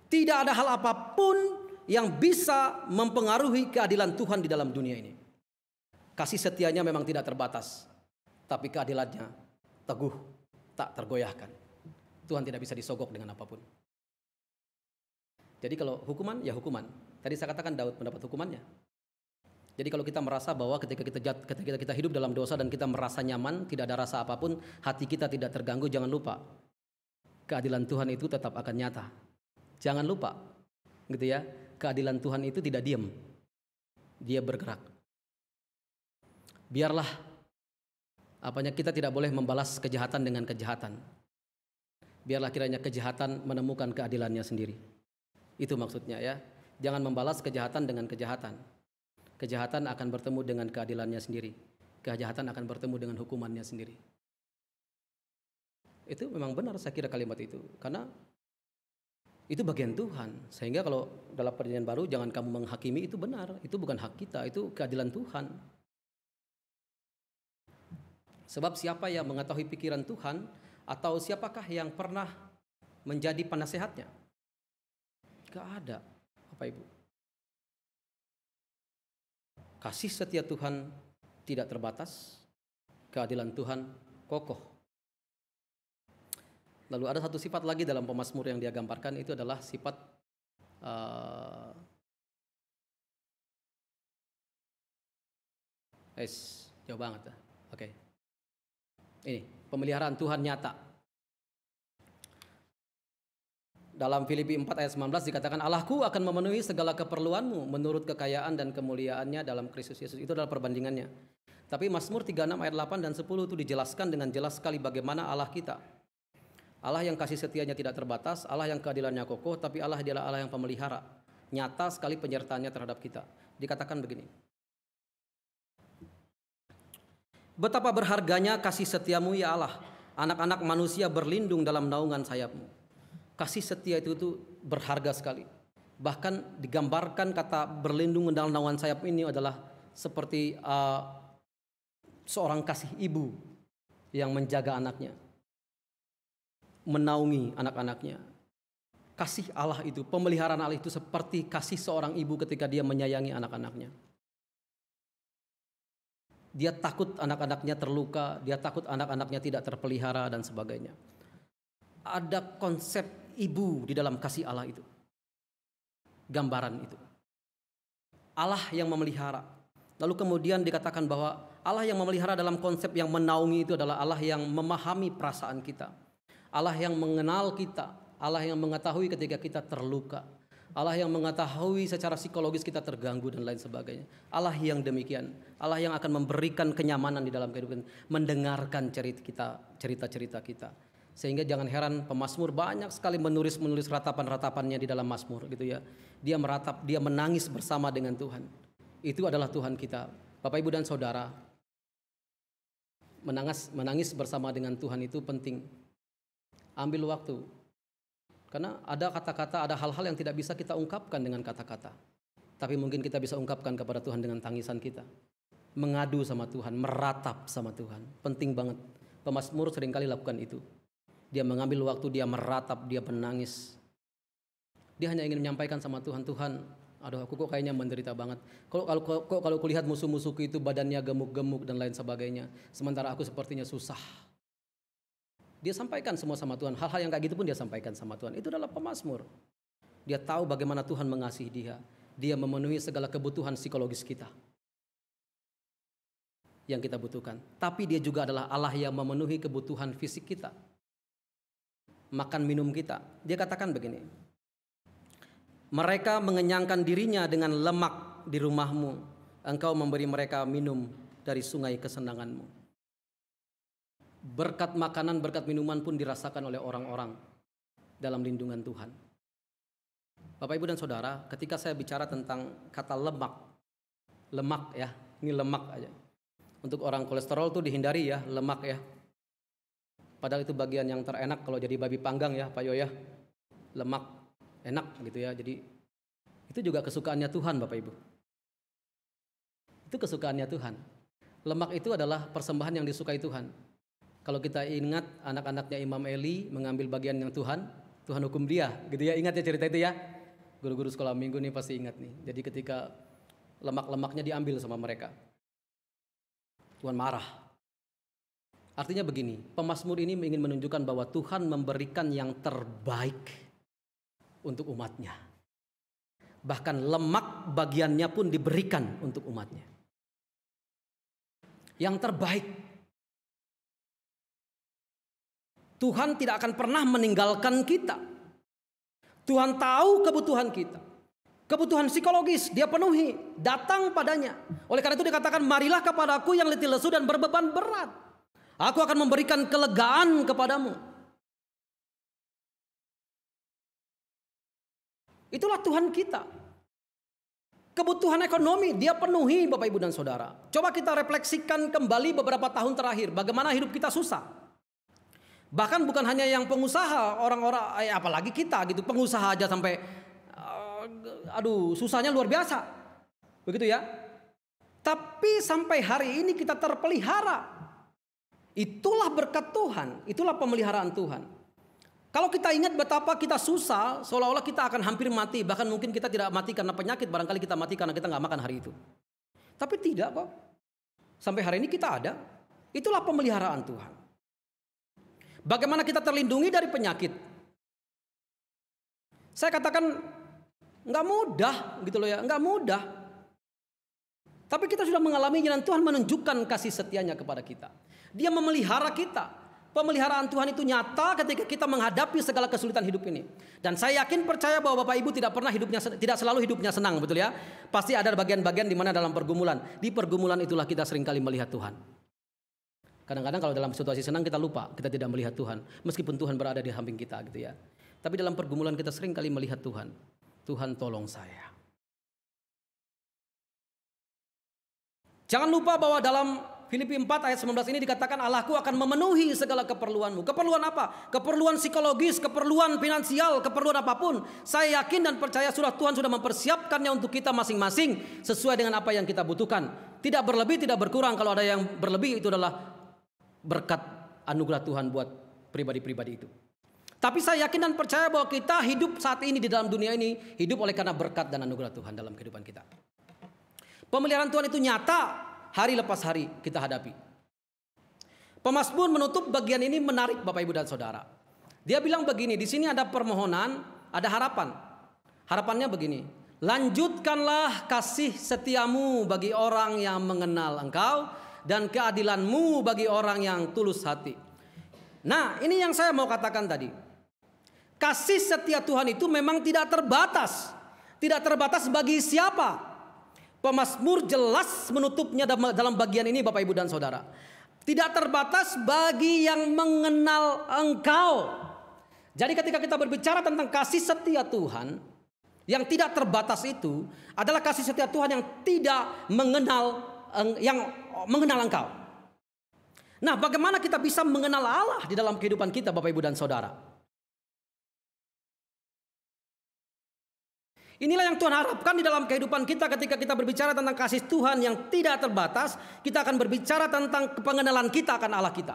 Tidak ada hal apapun yang bisa mempengaruhi keadilan Tuhan di dalam dunia ini. Kasih setianya memang tidak terbatas, tapi keadilannya teguh, tak tergoyahkan. Tuhan tidak bisa disogok dengan apapun. Jadi kalau hukuman, ya hukuman. Tadi saya katakan Daud mendapat hukumannya. Jadi kalau kita merasa bahwa ketika kita hidup dalam dosa dan kita merasa nyaman, tidak ada rasa apapun, hati kita tidak terganggu, jangan lupa. Keadilan Tuhan itu tetap akan nyata. Jangan lupa, gitu ya. Keadilan Tuhan itu tidak diam. Dia bergerak. Biarlah kita tidak boleh membalas kejahatan dengan kejahatan. Biarlah kiranya kejahatan menemukan keadilannya sendiri. Itu maksudnya ya. Jangan membalas kejahatan dengan kejahatan. Kejahatan akan bertemu dengan keadilannya sendiri. Kejahatan akan bertemu dengan hukumannya sendiri. Itu memang benar saya kira kalimat itu. Karena itu bagian Tuhan. Sehingga kalau dalam perjanjian baru jangan kamu menghakimi, itu benar. Itu bukan hak kita, itu keadilan Tuhan. Sebab siapa yang mengetahui pikiran Tuhan, atau siapakah yang pernah menjadi penasehatnya? Gak ada, Bapak Ibu. Kasih setia Tuhan tidak terbatas, keadilan Tuhan kokoh. Lalu ada satu sifat lagi dalam pemazmur yang dia gambarkan, itu adalah sifat jauh banget. Oke. Ini pemeliharaan Tuhan nyata. Dalam Filipi 4 ayat 19 dikatakan, Allahku akan memenuhi segala keperluanmu menurut kekayaan dan kemuliaannya dalam Kristus Yesus. Itu adalah perbandingannya. Tapi Mazmur 36 ayat 8 dan 10 itu dijelaskan dengan jelas sekali bagaimana Allah kita. Allah yang kasih setianya tidak terbatas, Allah yang keadilannya kokoh, tapi Allah adalah Allah yang pemelihara. Nyata sekali penyertaannya terhadap kita. Dikatakan begini. Betapa berharganya kasih setiamu ya Allah. Anak-anak manusia berlindung dalam naungan sayapmu. Kasih setia itu berharga sekali. Bahkan digambarkan kata berlindung dalam naungan sayap ini adalah seperti seorang kasih ibu yang menjaga anaknya, menaungi anak-anaknya. Kasih Allah itu, pemeliharaan Allah itu seperti kasih seorang ibu ketika dia menyayangi anak-anaknya. Dia takut anak-anaknya terluka, dia takut anak-anaknya tidak terpelihara dan sebagainya. Ada konsep ibu di dalam kasih Allah itu. Gambaran itu. Allah yang memelihara. Lalu kemudian dikatakan bahwa Allah yang memelihara dalam konsep yang menaungi itu adalah Allah yang memahami perasaan kita. Allah yang mengenal kita. Allah yang mengetahui ketika kita terluka. Allah yang mengetahui secara psikologis kita terganggu dan lain sebagainya. Allah yang demikian. Allah yang akan memberikan kenyamanan di dalam kehidupan. Mendengarkan cerita-cerita kita. Sehingga jangan heran pemazmur banyak sekali menulis ratapan-ratapannya di dalam mazmur gitu ya. Dia meratap, dia menangis bersama dengan Tuhan. Itu adalah Tuhan kita. Bapak Ibu dan Saudara, menangis bersama dengan Tuhan itu penting. Ambil waktu. Karena ada kata-kata, ada hal-hal yang tidak bisa kita ungkapkan dengan kata-kata. Tapi mungkin kita bisa ungkapkan kepada Tuhan dengan tangisan kita. Mengadu sama Tuhan, meratap sama Tuhan. Penting banget. Pemazmur seringkali lakukan itu. Dia mengambil waktu, dia meratap, dia menangis. Dia hanya ingin menyampaikan sama Tuhan, Tuhan, aduh aku kok kayaknya menderita banget. Kalau kulihat musuh-musuhku itu badannya gemuk-gemuk dan lain sebagainya. Sementara aku sepertinya susah. Dia sampaikan semua sama Tuhan. Hal-hal yang kayak gitu pun dia sampaikan sama Tuhan. Itu adalah pemazmur. Dia tahu bagaimana Tuhan mengasihi dia. Dia memenuhi segala kebutuhan psikologis kita yang kita butuhkan. Tapi dia juga adalah Allah yang memenuhi kebutuhan fisik kita. Makan minum kita. Dia katakan begini. Mereka mengenyangkan dirinya dengan lemak di rumahmu. Engkau memberi mereka minum dari sungai kesenanganmu. Berkat makanan, berkat minuman pun dirasakan oleh orang-orang dalam lindungan Tuhan. Bapak Ibu dan Saudara, ketika saya bicara tentang kata lemak ya, ini lemak aja. Untuk orang kolesterol tuh dihindari ya, lemak ya. Padahal itu bagian yang terenak kalau jadi babi panggang ya Pak Yo ya. Lemak enak gitu ya. Jadi itu juga kesukaannya Tuhan Bapak Ibu. Itu kesukaannya Tuhan. Lemak itu adalah persembahan yang disukai Tuhan. Kalau kita ingat anak-anaknya Imam Eli mengambil bagian yang Tuhan hukum dia gitu ya. Ingat ya cerita itu ya. Guru-guru sekolah minggu nih pasti ingat nih. Jadi ketika lemak-lemaknya diambil sama mereka, Tuhan marah. Artinya begini, pemazmur ini ingin menunjukkan bahwa Tuhan memberikan yang terbaik untuk umatnya. Bahkan lemak bagiannya pun diberikan untuk umatnya. Yang terbaik. Tuhan tidak akan pernah meninggalkan kita. Tuhan tahu kebutuhan kita. Kebutuhan psikologis dia penuhi, datang padanya. Oleh karena itu dikatakan, marilah kepadaku yang letih lesu dan berbeban berat. Aku akan memberikan kelegaan kepadamu. Itulah Tuhan kita. Kebutuhan ekonomi dia penuhi Bapak Ibu dan Saudara. Coba kita refleksikan kembali beberapa tahun terakhir. Bagaimana hidup kita susah. Bahkan bukan hanya yang pengusaha, orang-orang apalagi kita gitu, pengusaha aja sampai susahnya luar biasa. Begitu ya. Tapi sampai hari ini kita terpelihara. Itulah berkat Tuhan, itulah pemeliharaan Tuhan. Kalau kita ingat betapa kita susah, seolah-olah kita akan hampir mati. Bahkan mungkin kita tidak mati karena penyakit, barangkali kita mati karena kita nggak makan hari itu. Tapi tidak kok. Sampai hari ini kita ada. Itulah pemeliharaan Tuhan. Bagaimana kita terlindungi dari penyakit? Saya katakan nggak mudah gitu loh ya, nggak mudah. Tapi kita sudah mengalami dan Tuhan menunjukkan kasih setianya kepada kita. Dia memelihara kita. Pemeliharaan Tuhan itu nyata ketika kita menghadapi segala kesulitan hidup ini. Dan saya yakin percaya bahwa Bapak Ibu tidak selalu hidupnya senang, betul ya? Pasti ada bagian-bagian di mana dalam pergumulan. Di pergumulan itulah kita seringkali melihat Tuhan. Kadang-kadang kalau dalam situasi senang kita lupa, kita tidak melihat Tuhan. Meskipun Tuhan berada di samping kita gitu ya. Tapi dalam pergumulan kita seringkali melihat Tuhan. Tuhan tolong saya. Jangan lupa bahwa dalam Filipi 4 ayat 19 ini dikatakan Allahku akan memenuhi segala keperluanmu. Keperluan apa? Keperluan psikologis, keperluan finansial, keperluan apapun. Saya yakin dan percaya Tuhan sudah mempersiapkannya untuk kita masing-masing sesuai dengan apa yang kita butuhkan. Tidak berlebih, tidak berkurang. Kalau ada yang berlebih itu adalah berkat anugerah Tuhan buat pribadi-pribadi itu. Tapi saya yakin dan percaya bahwa kita hidup saat ini di dalam dunia ini hidup oleh karena berkat dan anugerah Tuhan dalam kehidupan kita. Pemeliharaan Tuhan itu nyata. Hari lepas hari kita hadapi. Pemazmur menutup bagian ini menarik Bapak Ibu dan Saudara. Dia bilang begini, di sini ada permohonan, ada harapan. Harapannya begini, lanjutkanlah kasih setiamu bagi orang yang mengenal Engkau dan keadilanmu bagi orang yang tulus hati. Nah, ini yang saya mau katakan tadi. Kasih setia Tuhan itu memang tidak terbatas. Tidak terbatas bagi siapa? Pemazmur jelas menutupnya dalam bagian ini Bapak Ibu dan Saudara. Tidak terbatas bagi yang mengenal Engkau. Jadi ketika kita berbicara tentang kasih setia Tuhan, yang tidak terbatas itu adalah kasih setia Tuhan yang tidak mengenal Engkau. Nah, bagaimana kita bisa mengenal Allah di dalam kehidupan kita Bapak Ibu dan Saudara? Inilah yang Tuhan harapkan di dalam kehidupan kita ketika kita berbicara tentang kasih Tuhan yang tidak terbatas. Kita akan berbicara tentang pengenalan kita akan Allah kita.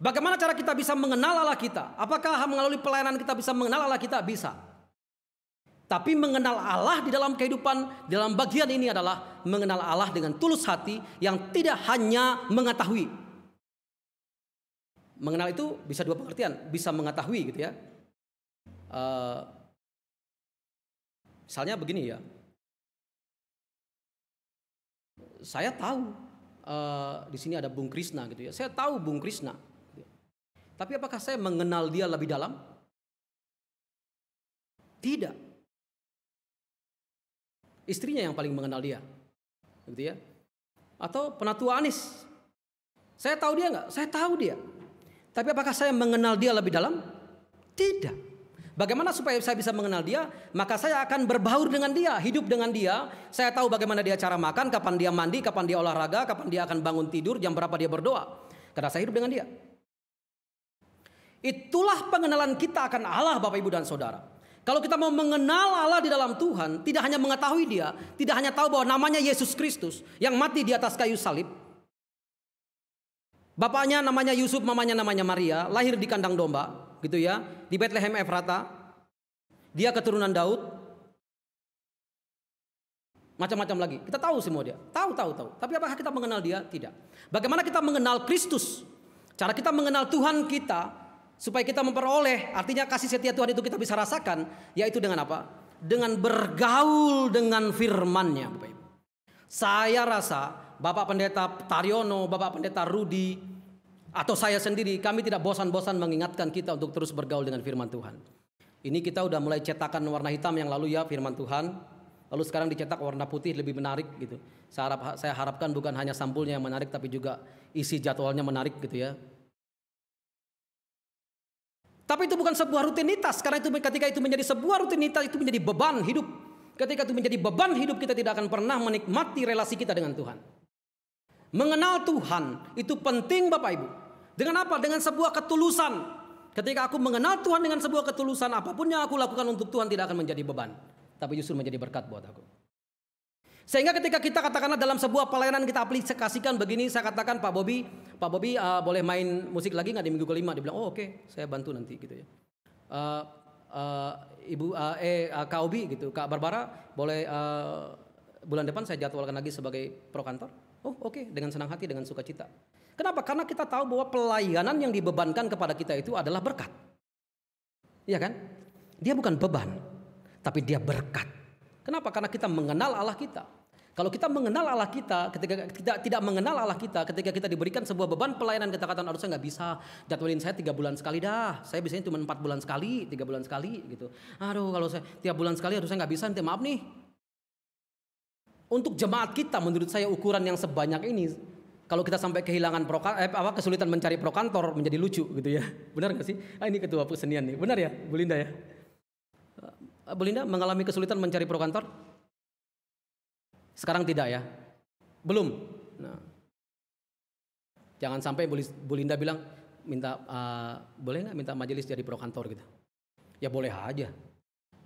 Bagaimana cara kita bisa mengenal Allah kita? Apakah melalui pelayanan kita bisa mengenal Allah kita? Bisa. Tapi mengenal Allah di dalam kehidupan, dalam bagian ini adalah mengenal Allah dengan tulus hati yang tidak hanya mengetahui. Mengenal itu bisa dua pengertian, bisa mengetahui gitu ya. Misalnya begini ya, saya tahu di sini ada Bung Krishna gitu ya. Saya tahu Bung Krishna, tapi apakah saya mengenal dia lebih dalam? Tidak. Istrinya yang paling mengenal dia, gitu ya. Atau Penatua Anies, saya tahu dia nggak? Saya tahu dia. Tapi apakah saya mengenal dia lebih dalam? Tidak. Bagaimana supaya saya bisa mengenal dia? Maka saya akan berbaur dengan dia, hidup dengan dia. Saya tahu bagaimana dia cara makan, kapan dia mandi, kapan dia olahraga, kapan dia akan bangun tidur, jam berapa dia berdoa. Karena saya hidup dengan dia. Itulah pengenalan kita akan Allah Bapak Ibu dan Saudara. Kalau kita mau mengenal Allah di dalam Tuhan, tidak hanya mengetahui dia, tidak hanya tahu bahwa namanya Yesus Kristus yang mati di atas kayu salib. Bapaknya namanya Yusuf, mamanya namanya Maria, lahir di kandang domba. Gitu ya, di Bethlehem Efrata. Dia keturunan Daud. Macam-macam lagi. Kita tahu semua dia. Tahu. Tapi apakah kita mengenal dia? Tidak. Bagaimana kita mengenal Kristus? Cara kita mengenal Tuhan kita supaya kita memperoleh, artinya kasih setia Tuhan itu kita bisa rasakan, yaitu dengan apa? Dengan bergaul dengan firman-Nya, Bapak Ibu. Saya rasa Bapak Pendeta Taryono, Bapak Pendeta Rudi, atau saya sendiri, kami tidak bosan-bosan mengingatkan kita untuk terus bergaul dengan firman Tuhan. Ini kita udah mulai cetakan warna hitam yang lalu ya firman Tuhan. Lalu sekarang dicetak warna putih lebih menarik gitu. Saya harapkan bukan hanya sampulnya yang menarik, tapi juga isi jadwalnya menarik gitu ya. Tapi itu bukan sebuah rutinitas, karena itu ketika itu menjadi sebuah rutinitas itu menjadi beban hidup. Ketika itu menjadi beban hidup, kita tidak akan pernah menikmati relasi kita dengan Tuhan. Mengenal Tuhan itu penting Bapak Ibu. Dengan apa? Dengan sebuah ketulusan. Ketika aku mengenal Tuhan dengan sebuah ketulusan, apapun yang aku lakukan untuk Tuhan tidak akan menjadi beban, tapi justru menjadi berkat buat aku. Sehingga ketika kita katakanlah dalam sebuah pelayanan kita aplikasikan begini, saya katakan Pak Bobi boleh main musik lagi nggak di minggu kelima? Dia bilang, oh oke, saya bantu nanti gitu ya. Kak Obi gitu, Kak Barbara boleh bulan depan saya jadwalkan lagi sebagai pro kantor. Oh oke, dengan senang hati, dengan sukacita. Kenapa? Karena kita tahu bahwa pelayanan yang dibebankan kepada kita itu adalah berkat. Iya kan? Dia bukan beban, tapi dia berkat. Kenapa? Karena kita mengenal Allah kita. Kalau kita mengenal Allah kita, ketika kita tidak mengenal Allah kita, ketika kita diberikan sebuah beban pelayanan, kita katakan, aduh saya nggak bisa, jadwalin saya 3 bulan sekali dah. Saya biasanya cuma 4 bulan sekali, 3 bulan sekali gitu. Aduh kalau saya tiap bulan sekali, aduh saya nggak bisa, nanti maaf nih. Untuk jemaat kita menurut saya ukuran yang sebanyak ini, kalau kita sampai kehilangan kesulitan mencari pro kantor menjadi lucu gitu ya. Benar nggak sih? Ini ketua kesenian nih. Benar ya, Bu Linda ya? Bu Linda mengalami kesulitan mencari pro kantor? Sekarang tidak ya? Belum. Nah, jangan sampai Bu Linda bilang boleh nggak minta majelis jadi pro kantor gitu? Ya boleh aja.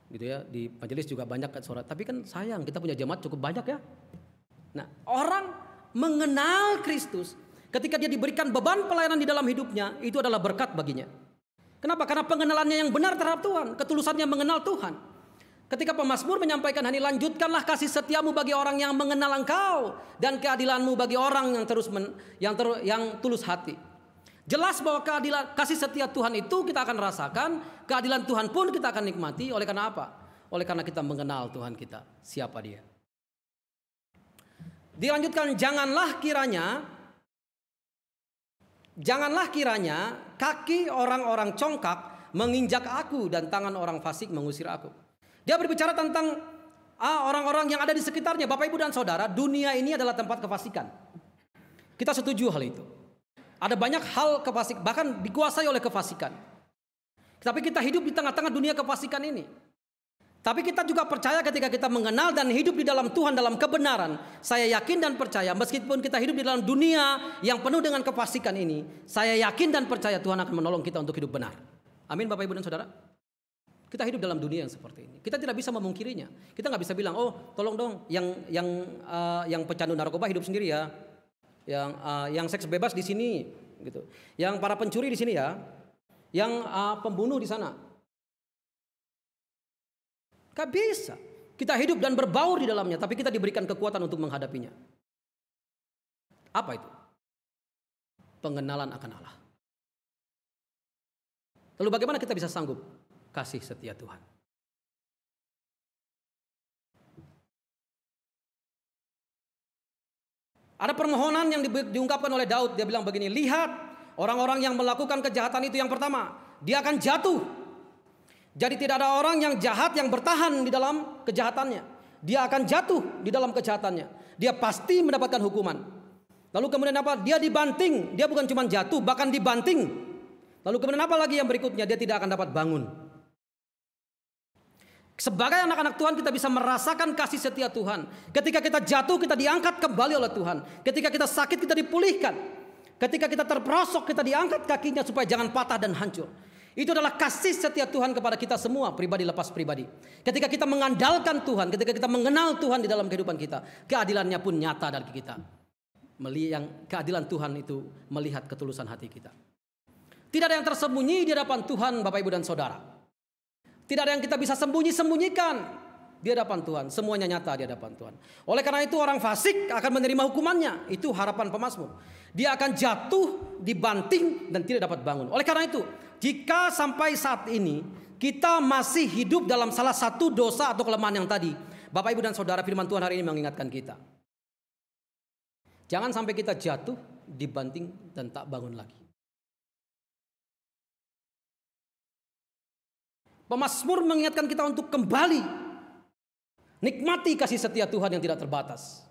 Gitu ya, di majelis juga banyak kan suara. Tapi kan sayang kita punya jemaat cukup banyak ya. Nah, orang mengenal Kristus ketika dia diberikan beban pelayanan di dalam hidupnya, itu adalah berkat baginya. Kenapa? Karena pengenalannya yang benar terhadap Tuhan, ketulusannya mengenal Tuhan. Ketika pemazmur menyampaikan, "Hani lanjutkanlah kasih setiamu bagi orang yang mengenal Engkau dan keadilanmu bagi orang yang tulus hati." Jelas bahwa kasih setia Tuhan itu kita akan rasakan, keadilan Tuhan pun kita akan nikmati. Oleh karena apa? Oleh karena kita mengenal Tuhan kita, siapa Dia. Dilanjutkan, janganlah kiranya kaki orang-orang congkak menginjak aku dan tangan orang fasik mengusir aku. Dia berbicara tentang orang-orang yang ada di sekitarnya. Bapak Ibu dan Saudara, dunia ini adalah tempat kefasikan. Kita setuju hal itu. Ada banyak hal kefasik, bahkan dikuasai oleh kefasikan. Tapi kita hidup di tengah-tengah dunia kefasikan ini. Tapi kita juga percaya ketika kita mengenal dan hidup di dalam Tuhan dalam kebenaran. Saya yakin dan percaya meskipun kita hidup di dalam dunia yang penuh dengan kefasikan ini, saya yakin dan percaya Tuhan akan menolong kita untuk hidup benar. Amin Bapak Ibu dan Saudara. Kita hidup dalam dunia yang seperti ini. Kita tidak bisa memungkirinya. Kita nggak bisa bilang, oh tolong dong yang pecandu narkoba hidup sendiri ya. Yang seks bebas di sini gitu. Yang para pencuri di sini ya. Yang pembunuh di sana. Gak bisa. Kita hidup dan berbaur di dalamnya, tapi kita diberikan kekuatan untuk menghadapinya. Apa itu? Pengenalan akan Allah. Lalu bagaimana kita bisa sanggup kasih setia Tuhan? Ada permohonan yang diungkapkan oleh Daud. Dia bilang begini, lihat orang-orang yang melakukan kejahatan itu, yang pertama, dia akan jatuh. Jadi tidak ada orang yang jahat yang bertahan di dalam kejahatannya. Dia akan jatuh di dalam kejahatannya. Dia pasti mendapatkan hukuman. Lalu kemudian apa? Dia dibanting. Dia bukan cuma jatuh, bahkan dibanting. Lalu kemudian apa lagi yang berikutnya? Dia tidak akan dapat bangun. Sebagai anak-anak Tuhan kita bisa merasakan kasih setia Tuhan. Ketika kita jatuh kita diangkat kembali oleh Tuhan. Ketika kita sakit kita dipulihkan. Ketika kita terperosok kita diangkat kakinya supaya jangan patah dan hancur. Itu adalah kasih setia Tuhan kepada kita semua, pribadi lepas pribadi. Ketika kita mengandalkan Tuhan, ketika kita mengenal Tuhan di dalam kehidupan kita, keadilannya pun nyata dari kita. Yang keadilan Tuhan itu melihat ketulusan hati kita. Tidak ada yang tersembunyi di hadapan Tuhan, Bapak Ibu dan Saudara. Tidak ada yang kita bisa sembunyi-sembunyikan di hadapan Tuhan. Semuanya nyata di hadapan Tuhan. Oleh karena itu orang fasik akan menerima hukumannya. Itu harapan pemazmur. Dia akan jatuh, dibanting dan tidak dapat bangun. Oleh karena itu, jika sampai saat ini kita masih hidup dalam salah satu dosa atau kelemahan yang tadi, Bapak Ibu dan Saudara, firman Tuhan hari ini mengingatkan kita. Jangan sampai kita jatuh, dibanting dan tak bangun lagi. Pemazmur mengingatkan kita untuk kembali nikmati kasih setia Tuhan yang tidak terbatas.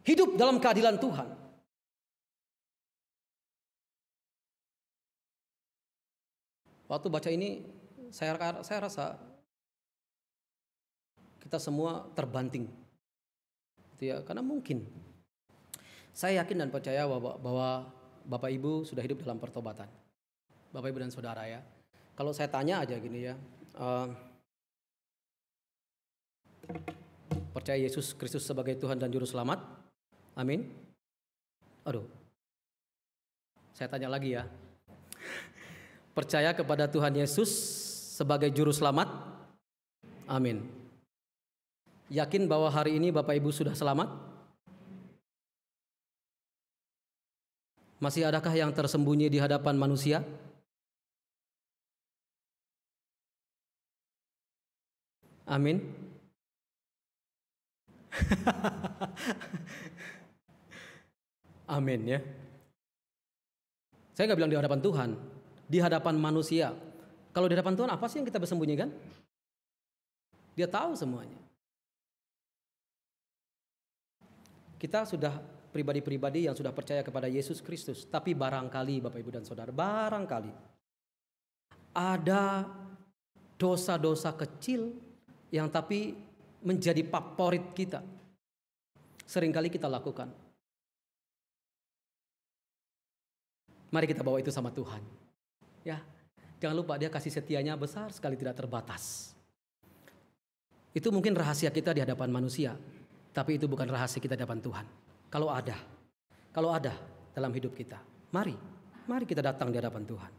Hidup dalam keadilan Tuhan. Waktu baca ini saya rasa kita semua terbanting. Gitu ya, karena mungkin saya yakin dan percaya bahwa Bapak Ibu sudah hidup dalam pertobatan. Bapak Ibu dan Saudara ya. Kalau saya tanya aja gini ya, percaya Yesus Kristus sebagai Tuhan dan Juru Selamat? Amin. Aduh, saya tanya lagi ya. Percaya kepada Tuhan Yesus sebagai Juru Selamat? Amin. Yakin bahwa hari ini Bapak Ibu sudah selamat? Masih adakah yang tersembunyi di hadapan manusia? Amin. Amin ya. Saya nggak bilang di hadapan Tuhan, di hadapan manusia. Kalau di hadapan Tuhan apa sih yang kita bersembunyikan? Dia tahu semuanya. Kita sudah pribadi-pribadi yang sudah percaya kepada Yesus Kristus. Tapi barangkali Bapak Ibu dan Saudara, barangkali ada dosa-dosa kecil yang tapi menjadi favorit kita. Seringkali kita lakukan. Mari kita bawa itu sama Tuhan. Ya, jangan lupa dia kasih setianya besar sekali, tidak terbatas. Itu mungkin rahasia kita di hadapan manusia, tapi itu bukan rahasia kita di hadapan Tuhan. Kalau ada dalam hidup kita, mari kita datang di hadapan Tuhan.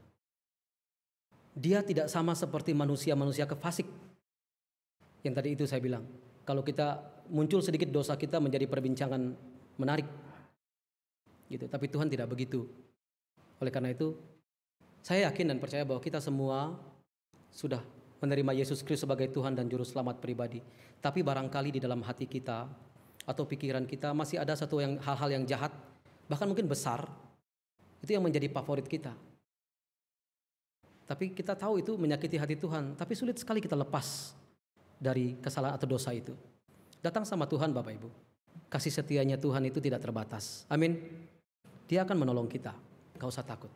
Dia tidak sama seperti manusia-manusia kefasik. Yang tadi itu saya bilang, kalau kita muncul sedikit dosa kita menjadi perbincangan menarik. Gitu, tapi Tuhan tidak begitu. Oleh karena itu, saya yakin dan percaya bahwa kita semua sudah menerima Yesus Kristus sebagai Tuhan dan Juru Selamat pribadi. Tapi barangkali di dalam hati kita atau pikiran kita masih ada hal-hal yang jahat, bahkan mungkin besar, itu yang menjadi favorit kita. Tapi kita tahu itu menyakiti hati Tuhan, tapi sulit sekali kita lepas dari kesalahan atau dosa itu. Datang sama Tuhan Bapak Ibu. Kasih setianya Tuhan itu tidak terbatas. Amin. Dia akan menolong kita. Gak usah takut.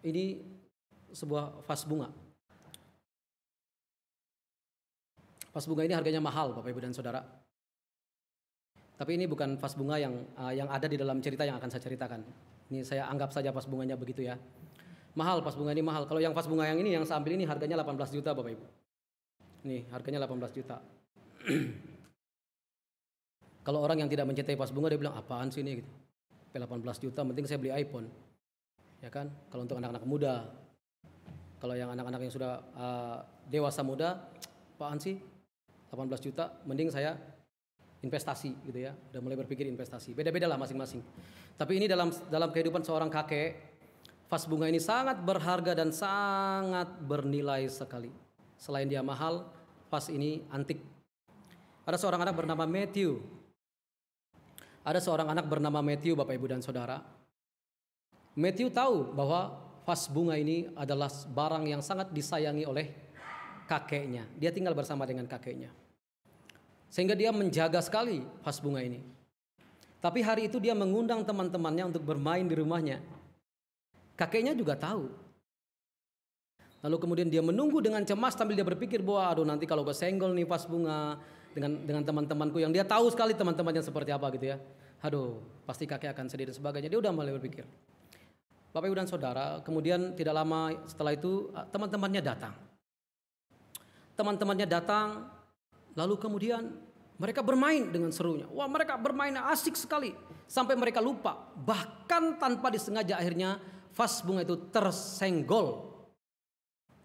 Ini sebuah vas bunga. Vas bunga ini harganya mahal Bapak Ibu dan Saudara. Tapi ini bukan vas bunga yang ada di dalam cerita yang akan saya ceritakan. Ini saya anggap saja vas bunganya begitu ya. Mahal, vas bunga ini mahal. Kalau yang vas bunga yang ini yang saya ambil ini harganya 18 juta Bapak Ibu. Ini harganya 18 juta. Kalau orang yang tidak mencintai vas bunga dia bilang apaan sih ini gitu. 18 juta penting saya beli iPhone. Ya kan? Kalau untuk anak-anak muda. Kalau yang anak-anak yang sudah dewasa muda, apaan sih? 18 juta mending saya investasi gitu ya. Udah mulai berpikir investasi. Beda-beda lah masing-masing. Tapi ini dalam kehidupan seorang kakek, vas bunga ini sangat berharga dan sangat bernilai sekali. Selain dia mahal, vas ini antik. Ada seorang anak bernama Matthew. Bapak Ibu dan Saudara. Matthew tahu bahwa vas bunga ini adalah barang yang sangat disayangi oleh kakeknya. Dia tinggal bersama dengan kakeknya. Sehingga dia menjaga sekali vas bunga ini. Tapi hari itu dia mengundang teman-temannya untuk bermain di rumahnya. Kakeknya juga tahu. Lalu kemudian dia menunggu dengan cemas sambil dia berpikir bahwa aduh nanti kalau gue senggol nih vas bunga dengan teman-temanku yang dia tahu sekali teman-temannya seperti apa gitu ya. Aduh, pasti kakek akan sedih dan sebagainya. Dia udah mulai berpikir. Bapak Ibu dan Saudara, kemudian tidak lama setelah itu teman-temannya datang. Lalu kemudian mereka bermain dengan serunya. Wah, mereka bermain asik sekali sampai mereka lupa. Bahkan tanpa disengaja akhirnya vas bunga itu tersenggol.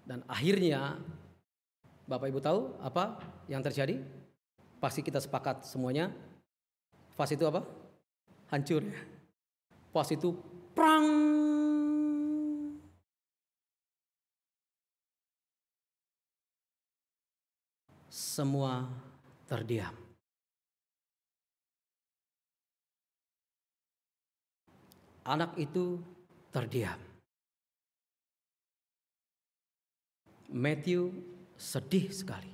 Dan akhirnya Bapak Ibu tahu apa yang terjadi? Pasti kita sepakat semuanya. Vas itu apa? Hancur. Vas itu prang. Semua terdiam. Anak itu terdiam. Matthew sedih sekali.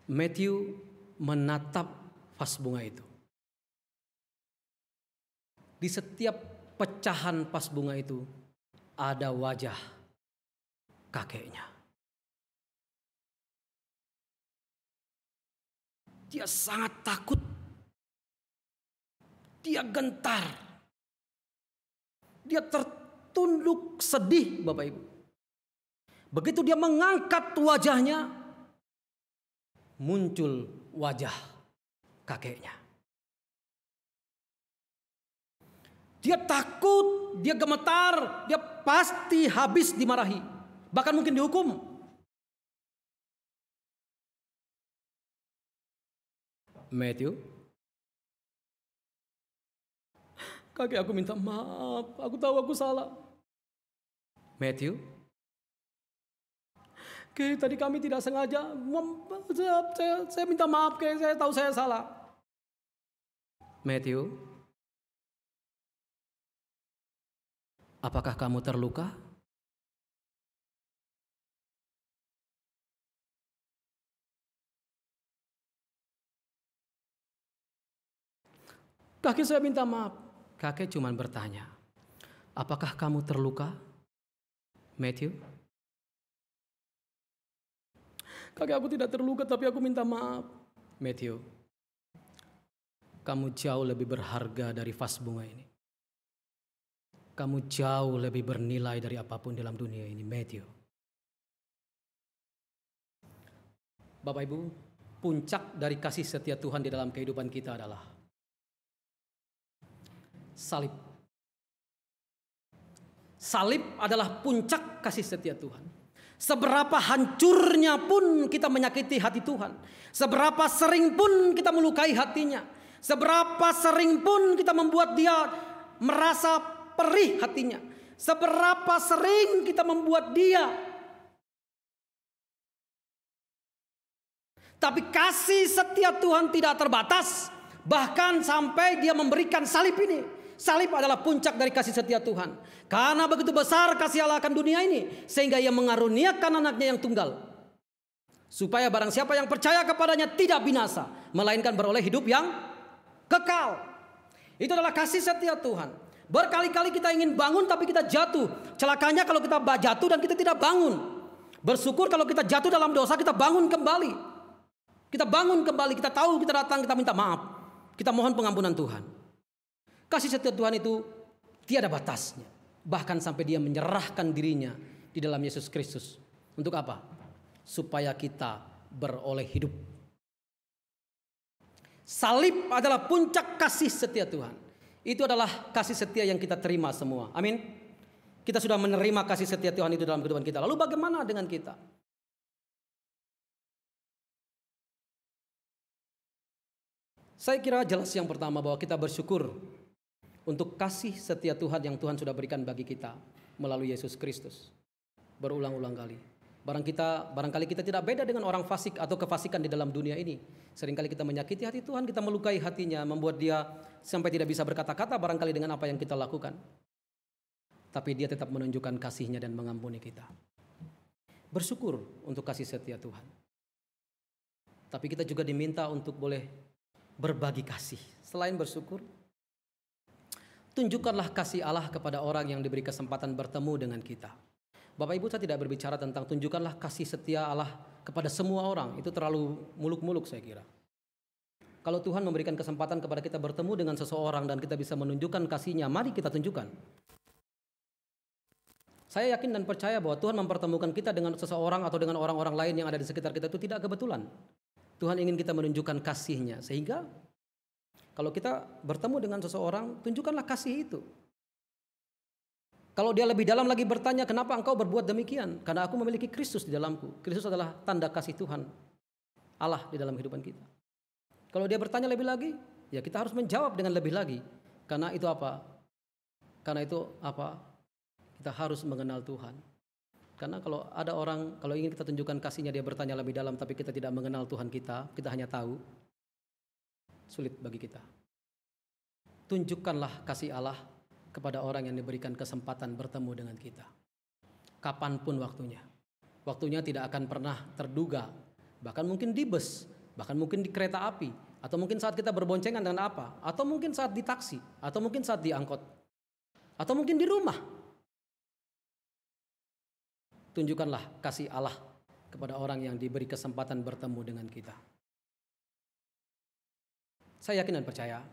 Matthew menatap vas bunga itu. Di setiap pecahan vas bunga itu ada wajah kakeknya. Dia sangat takut. Dia gentar. Dia tertunduk sedih, Bapak Ibu. Begitu dia mengangkat wajahnya, muncul wajah kakeknya. Dia takut, dia gemetar, dia pasti habis dimarahi. Bahkan mungkin dihukum. Matthew, kakek aku minta maaf, aku tahu aku salah. Matthew, Kek, tadi kami tidak sengaja. Saya minta maaf, Kek, saya tahu saya salah. Matthew, apakah kamu terluka? Kakek, saya minta maaf. Kakek cuma bertanya, apakah kamu terluka? Matthew, kakek, aku tidak terluka tapi aku minta maaf. Matthew, kamu jauh lebih berharga dari vas bunga ini. Kamu jauh lebih bernilai dari apapun dalam dunia ini, Matthew. Bapak Ibu, puncak dari kasih setia Tuhan di dalam kehidupan kita adalah salib. Salib adalah puncak kasih setia Tuhan. Seberapa hancurnya pun kita menyakiti hati Tuhan, seberapa sering pun kita melukai hatinya, seberapa sering pun kita membuat dia merasa perih hatinya, seberapa sering kita membuat dia. Tapi kasih setia Tuhan tidak terbatas, bahkan sampai dia memberikan salib ini. Salib adalah puncak dari kasih setia Tuhan. Karena begitu besar kasih Allah akan dunia ini, sehingga ia mengaruniakan anaknya yang tunggal, supaya barang siapa yang percaya kepadanya tidak binasa, melainkan beroleh hidup yang kekal. Itu adalah kasih setia Tuhan. Berkali-kali kita ingin bangun tapi kita jatuh. Celakanya kalau kita jatuh dan kita tidak bangun. Bersyukur kalau kita jatuh dalam dosa, kita bangun kembali. Kita bangun kembali, kita tahu, kita datang, kita minta maaf, kita mohon pengampunan Tuhan. Kasih setia Tuhan itu tiada batasnya. Bahkan sampai dia menyerahkan dirinya di dalam Yesus Kristus. Untuk apa? Supaya kita beroleh hidup. Salib adalah puncak kasih setia Tuhan. Itu adalah kasih setia yang kita terima semua. Amin. Kita sudah menerima kasih setia Tuhan itu dalam kehidupan kita. Lalu bagaimana dengan kita? Saya kira jelas yang pertama bahwa kita bersyukur untuk kasih setia Tuhan yang Tuhan sudah berikan bagi kita melalui Yesus Kristus. Berulang-ulang kali. Barangkali kita tidak beda dengan orang fasik atau kefasikan di dalam dunia ini. Seringkali kita menyakiti hati Tuhan, kita melukai hatinya, membuat dia sampai tidak bisa berkata-kata barangkali dengan apa yang kita lakukan. Tapi dia tetap menunjukkan kasih-Nya dan mengampuni kita. Bersyukur untuk kasih setia Tuhan. Tapi kita juga diminta untuk boleh berbagi kasih. Selain bersyukur, tunjukkanlah kasih Allah kepada orang yang diberi kesempatan bertemu dengan kita. Bapak Ibu, saya tidak berbicara tentang tunjukkanlah kasih setia Allah kepada semua orang. Itu terlalu muluk-muluk saya kira. Kalau Tuhan memberikan kesempatan kepada kita bertemu dengan seseorang dan kita bisa menunjukkan kasih-Nya, mari kita tunjukkan. Saya yakin dan percaya bahwa Tuhan mempertemukan kita dengan seseorang atau dengan orang-orang lain yang ada di sekitar kita itu tidak kebetulan. Tuhan ingin kita menunjukkan kasih-Nya. Sehingga kalau kita bertemu dengan seseorang, tunjukkanlah kasih itu. Kalau dia lebih dalam lagi bertanya, kenapa engkau berbuat demikian? Karena aku memiliki Kristus di dalamku. Kristus adalah tanda kasih Tuhan Allah di dalam kehidupan kita. Kalau dia bertanya lebih lagi, ya kita harus menjawab dengan lebih lagi. Karena itu apa? Kita harus mengenal Tuhan. Karena kalau ada orang, kalau ingin kita tunjukkan kasih-Nya, dia bertanya lebih dalam, tapi kita tidak mengenal Tuhan kita hanya tahu, sulit bagi kita. Tunjukkanlah kasih Allah kepada orang yang diberikan kesempatan bertemu dengan kita. Kapanpun waktunya. Waktunya tidak akan pernah terduga. Bahkan mungkin di bus, bahkan mungkin di kereta api, atau mungkin saat kita berboncengan dengan apa, atau mungkin saat di taksi, atau mungkin saat di angkot, atau mungkin di rumah. Tunjukkanlah kasih Allah kepada orang yang diberi kesempatan bertemu dengan kita. Saya yakin dan percaya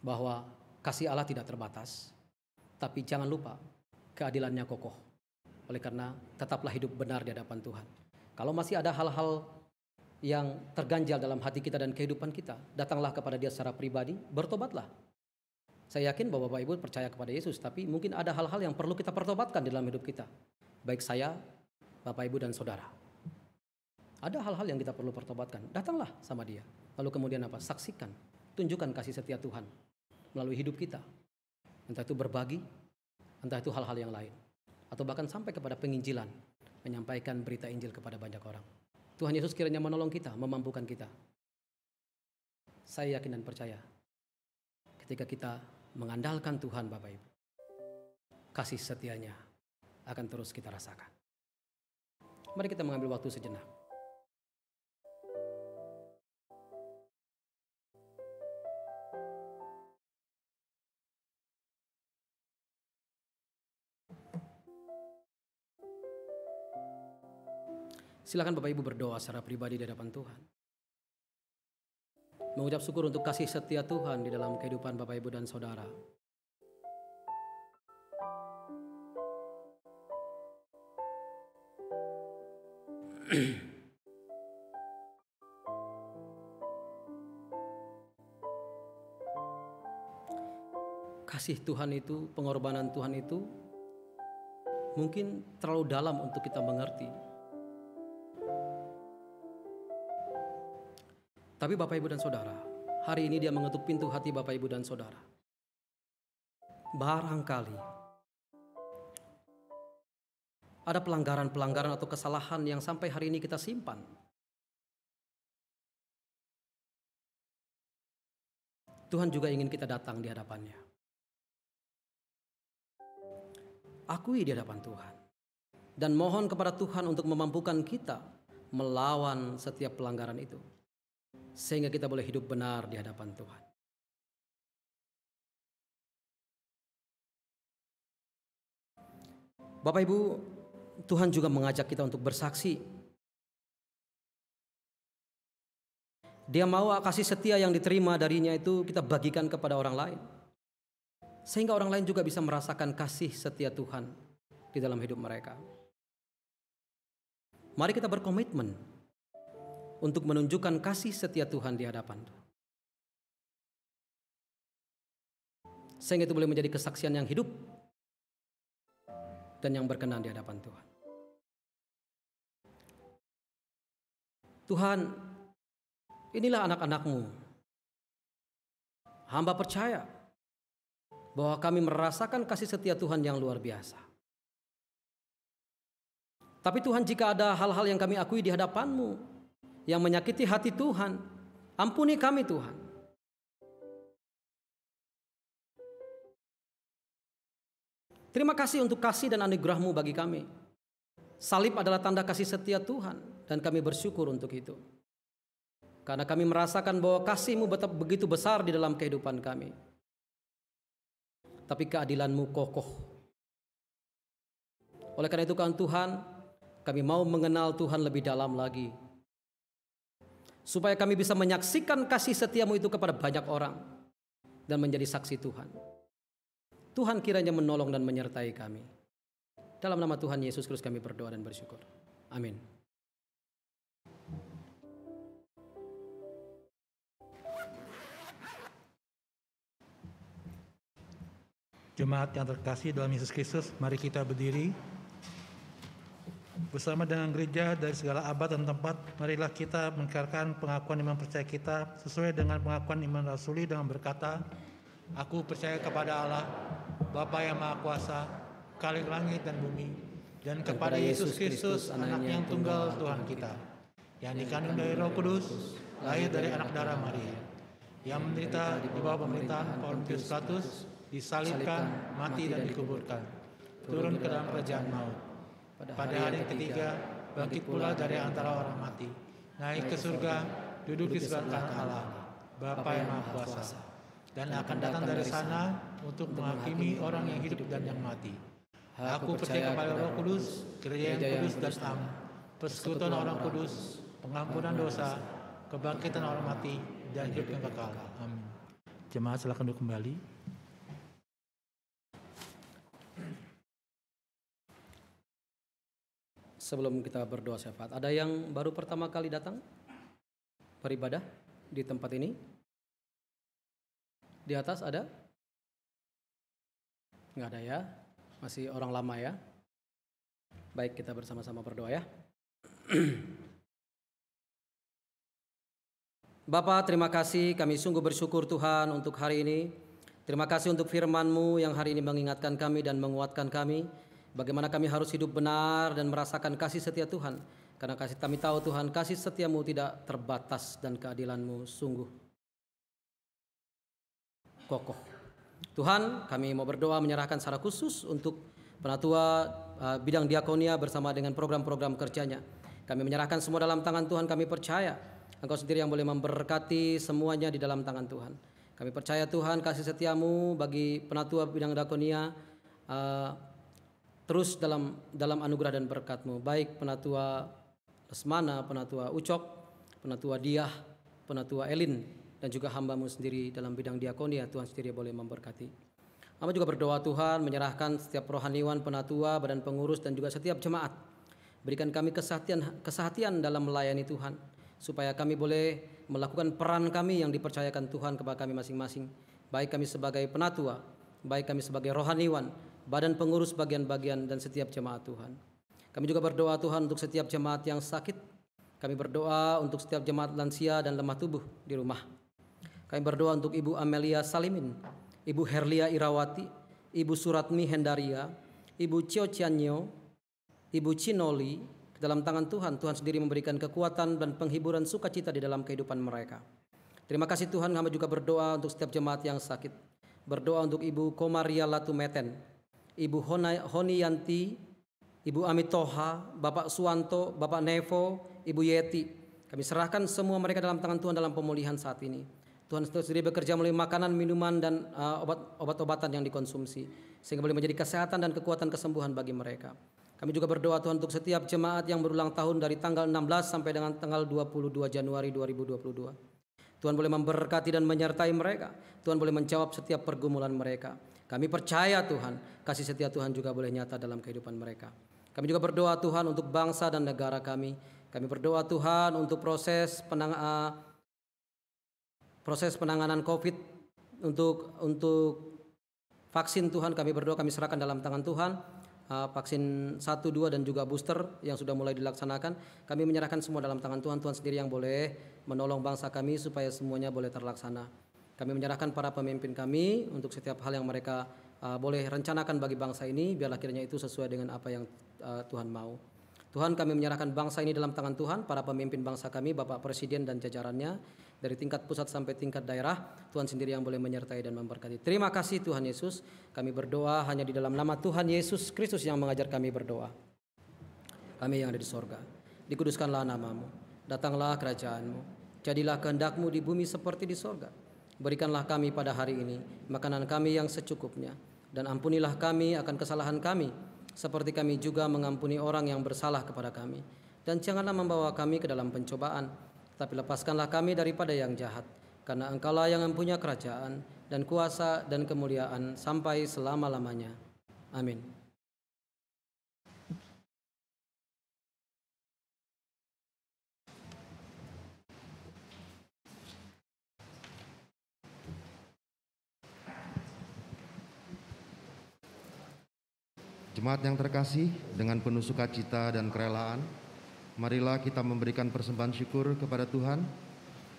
bahwa kasih Allah tidak terbatas, tapi jangan lupa keadilannya kokoh. Oleh karena tetaplah hidup benar di hadapan Tuhan. Kalau masih ada hal-hal yang terganjal dalam hati kita dan kehidupan kita, datanglah kepada Dia secara pribadi, bertobatlah. Saya yakin bahwa Bapak Ibu percaya kepada Yesus, tapi mungkin ada hal-hal yang perlu kita pertobatkan di dalam hidup kita. Baik saya, Bapak Ibu dan Saudara. Ada hal-hal yang kita perlu pertobatkan. Datanglah sama Dia. Lalu kemudian apa? Saksikan, tunjukkan kasih setia Tuhan melalui hidup kita. Entah itu berbagi, entah itu hal-hal yang lain. Atau bahkan sampai kepada penginjilan, menyampaikan berita Injil kepada banyak orang. Tuhan Yesus kiranya menolong kita, memampukan kita. Saya yakin dan percaya, ketika kita mengandalkan Tuhan Bapak Ibu, kasih setianya akan terus kita rasakan. Mari kita mengambil waktu sejenak. Silakan Bapak Ibu berdoa secara pribadi di hadapan Tuhan. Mengucap syukur untuk kasih setia Tuhan di dalam kehidupan Bapak Ibu dan Saudara. Kasih Tuhan itu, pengorbanan Tuhan itu mungkin terlalu dalam untuk kita mengerti. Tapi Bapak Ibu dan Saudara, hari ini Dia mengetuk pintu hati Bapak Ibu dan Saudara. Barangkali ada pelanggaran-pelanggaran atau kesalahan yang sampai hari ini kita simpan. Tuhan juga ingin kita datang di hadapannya. Akui di hadapan Tuhan. Dan mohon kepada Tuhan untuk memampukan kita melawan setiap pelanggaran itu. Sehingga kita boleh hidup benar di hadapan Tuhan. Bapak Ibu, Tuhan juga mengajak kita untuk bersaksi. Dia mau kasih setia yang diterima darinya itu kita bagikan kepada orang lain. Sehingga orang lain juga bisa merasakan kasih setia Tuhan di dalam hidup mereka. Mari kita berkomitmen untuk menunjukkan kasih setia Tuhan di hadapan Tuhan. Sehingga itu boleh menjadi kesaksian yang hidup dan yang berkenan di hadapan Tuhan. Tuhan, inilah anak-anak-Mu. Hamba percaya bahwa kami merasakan kasih setia Tuhan yang luar biasa. Tapi Tuhan, jika ada hal-hal yang kami akui di hadapan-Mu yang menyakiti hati Tuhan, ampuni kami Tuhan. Terima kasih untuk kasih dan anugerah-Mu bagi kami. Salib adalah tanda kasih setia Tuhan dan kami bersyukur untuk itu. Karena kami merasakan bahwa kasih-Mu begitu besar di dalam kehidupan kami. Tapi keadilan-Mu kokoh. Oleh karena itu Tuhan, kami mau mengenal Tuhan lebih dalam lagi. Supaya kami bisa menyaksikan kasih setia-Mu itu kepada banyak orang dan menjadi saksi Tuhan. Tuhan kiranya menolong dan menyertai kami. Dalam nama Tuhan Yesus Kristus kami berdoa dan bersyukur. Amin. Jemaat yang terkasih dalam Yesus Kristus, mari kita berdiri. Bersama dengan gereja dari segala abad dan tempat, marilah kita mengikrarkan pengakuan iman percaya kita sesuai dengan pengakuan iman rasuli dengan berkata, Aku percaya kepada Allah, Bapa yang Maha Kuasa, Khalik langit dan bumi, dan kepada Yesus Kristus, anak yang tunggal Tuhan kita, yang dikandung dari Roh Kudus, lahir dari anak darah Maria, yang menderita di bawah pemerintahan Pontius Pilatus, disalibkan, mati dan dikuburkan, turun ke dalam kerajaan maut. Pada hari ketiga, bangkit pula dari antara orang mati, naik ke surga, duduk di sebelah kanan Allah, Bapa yang Maha Kuasa, dan akan datang dari sana untuk menghakimi orang yang hidup dan yang mati. Aku percaya kepada Roh Kudus, gereja yang kudus dan am, persekutuan orang kudus, pengampunan dosa, kebangkitan orang mati, dan hidup yang kekal. Amin. Jemaat silakan duduk kembali. Sebelum kita berdoa syafaat, ada yang baru pertama kali datang beribadah di tempat ini? Di atas ada? Nggak ada ya? Masih orang lama ya? Baik, kita bersama-sama berdoa ya. Bapa, terima kasih, kami sungguh bersyukur Tuhan untuk hari ini. Terima kasih untuk firman-Mu yang hari ini mengingatkan kami dan menguatkan kami. Bagaimana kami harus hidup benar dan merasakan kasih setia Tuhan. Karena kami tahu Tuhan, kasih setiamu tidak terbatas dan keadilanmu sungguh kokoh. Tuhan, kami mau berdoa menyerahkan secara khusus untuk penatua bidang diakonia bersama dengan program-program kerjanya. Kami menyerahkan semua dalam tangan Tuhan, kami percaya Engkau sendiri yang boleh memberkati semuanya di dalam tangan Tuhan. Kami percaya Tuhan, kasih setiamu bagi penatua bidang diakonia terus dalam anugerah dan berkat-Mu, baik penatua Lesmana, penatua Ucok, penatua Diah, penatua Elin, dan juga hamba-Mu sendiri dalam bidang diakonia. Tuhan sendiri boleh memberkati. Hamba juga berdoa Tuhan, menyerahkan setiap rohaniwan, penatua, badan pengurus, dan juga setiap jemaat. Berikan kami kesehatian dalam melayani Tuhan, supaya kami boleh melakukan peran kami yang dipercayakan Tuhan kepada kami masing-masing, baik kami sebagai penatua, baik kami sebagai rohaniwan, badan pengurus bagian-bagian, dan setiap jemaat Tuhan. Kami juga berdoa Tuhan untuk setiap jemaat yang sakit. Kami berdoa untuk setiap jemaat lansia dan lemah tubuh di rumah. Kami berdoa untuk Ibu Amelia Salimin, Ibu Herlia Irawati, Ibu Suratmi Hendaria, Ibu Cio Cianyo, Ibu Cinoli. Dalam tangan Tuhan, Tuhan sendiri memberikan kekuatan dan penghiburan sukacita di dalam kehidupan mereka. Terima kasih Tuhan, hamba juga berdoa untuk setiap jemaat yang sakit. Berdoa untuk Ibu Komaria Latumeten, Ibu Honiyanti, Ibu Amitoha, Bapak Suwanto, Bapak Nevo, Ibu Yeti. Kami serahkan semua mereka dalam tangan Tuhan dalam pemulihan saat ini. Tuhan sendiri bekerja melalui makanan, minuman, dan obat-obatan yang dikonsumsi, sehingga boleh menjadi kesehatan dan kekuatan kesembuhan bagi mereka. Kami juga berdoa Tuhan untuk setiap jemaat yang berulang tahun dari tanggal 16 sampai dengan tanggal 22 Januari 2022. Tuhan boleh memberkati dan menyertai mereka. Tuhan boleh menjawab setiap pergumulan mereka. Kami percaya Tuhan, kasih setia Tuhan juga boleh nyata dalam kehidupan mereka. Kami juga berdoa Tuhan untuk bangsa dan negara kami. Kami berdoa Tuhan untuk proses penanganan COVID, untuk vaksin Tuhan. Kami berdoa, kami serahkan dalam tangan Tuhan. Vaksin 1, 2 dan juga booster yang sudah mulai dilaksanakan, kami menyerahkan semua dalam tangan Tuhan. Tuhan sendiri yang boleh menolong bangsa kami supaya semuanya boleh terlaksana. Kami menyerahkan para pemimpin kami untuk setiap hal yang mereka boleh rencanakan bagi bangsa ini, biarlah kiranya itu sesuai dengan apa yang Tuhan mau. Tuhan, kami menyerahkan bangsa ini dalam tangan Tuhan, para pemimpin bangsa kami, Bapak Presiden dan jajarannya, dari tingkat pusat sampai tingkat daerah. Tuhan sendiri yang boleh menyertai dan memberkati. Terima kasih Tuhan Yesus. Kami berdoa hanya di dalam nama Tuhan Yesus Kristus yang mengajar kami berdoa. Kami yang ada di sorga, dikuduskanlah nama-Mu, datanglah kerajaan-Mu, jadilah kehendak-Mu di bumi seperti di sorga. Berikanlah kami pada hari ini makanan kami yang secukupnya, dan ampunilah kami akan kesalahan kami, seperti kami juga mengampuni orang yang bersalah kepada kami. Dan janganlah membawa kami ke dalam pencobaan, tapi lepaskanlah kami daripada yang jahat. Karena Engkaulah yang mempunyai kerajaan dan kuasa dan kemuliaan sampai selama-lamanya. Amin. Jemaat yang terkasih, dengan penuh sukacita dan kerelaan, marilah kita memberikan persembahan syukur kepada Tuhan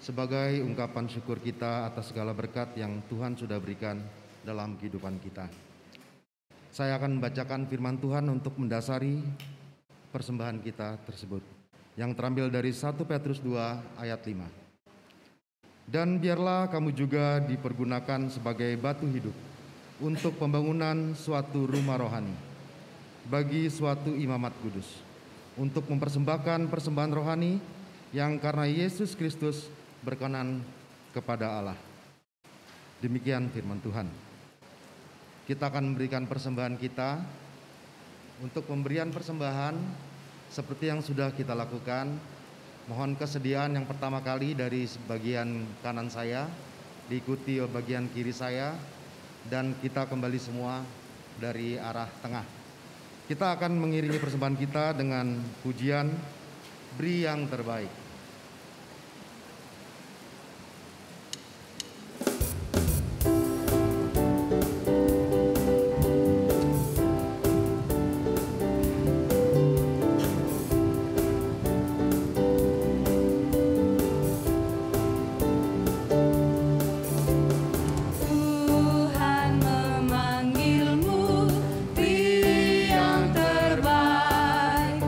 sebagai ungkapan syukur kita atas segala berkat yang Tuhan sudah berikan dalam kehidupan kita. Saya akan membacakan firman Tuhan untuk mendasari persembahan kita tersebut, yang terambil dari 1 Petrus 2 ayat 5. Dan biarlah kamu juga dipergunakan sebagai batu hidup untuk pembangunan suatu rumah rohani, bagi suatu imamat kudus, untuk mempersembahkan persembahan rohani yang karena Yesus Kristus berkenan kepada Allah. Demikian firman Tuhan. Kita akan memberikan persembahan kita. Untuk pemberian persembahan seperti yang sudah kita lakukan, Mohon kesediaan yang pertama kali dari bagian kanan saya, diikuti oleh bagian kiri saya, dan kita kembali semua dari arah tengah. Kita akan mengiringi persembahan kita dengan pujian Beri yang Terbaik. Tuhan memanggilmu, beri yang terbaik.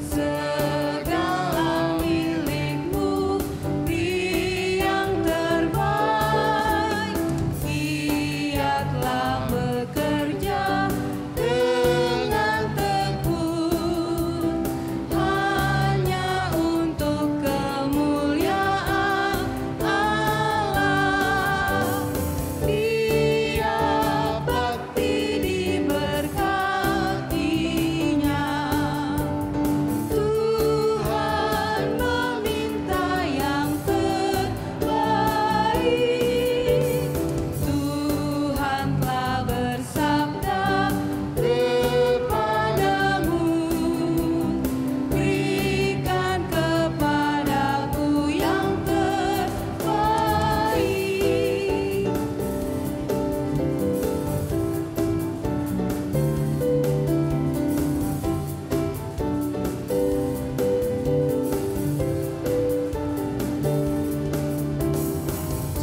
Segala milikmu, beri yang terbaik. Giatlah bekerja dengan tekun, hanya untuk kemuliaan Allah. Dia bakti diberkatinya. Tuhan meminta yang terbaik. Tuhan telah bersabda kepadamu, berikan kepadaku yang terbaik.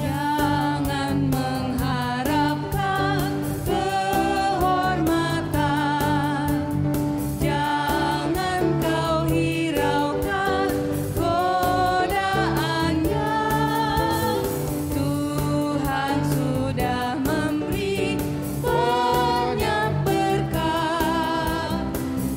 Jangan mengharapkan kehormatan, jangan kau hiraukan godaannya. Tuhan sudah memberi banyak berkat,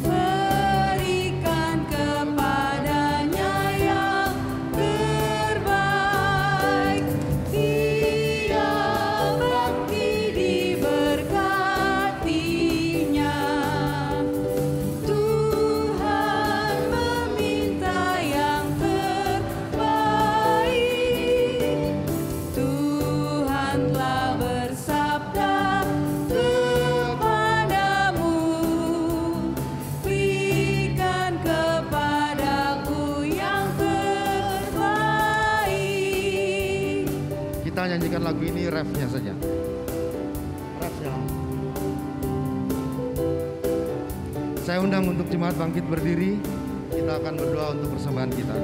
berikan kepadanya yang terbaik. Dia bakti diberkatinya. Tuhan meminta yang terbaik. Tuhan telah bersabda kepadamu, berikan kepadaku yang terbaik. Kita nyanyikan lagu ini refnya saja. Refnya. Saya undang untuk jemaat bangkit berdiri. Kita akan berdoa untuk persembahan kita.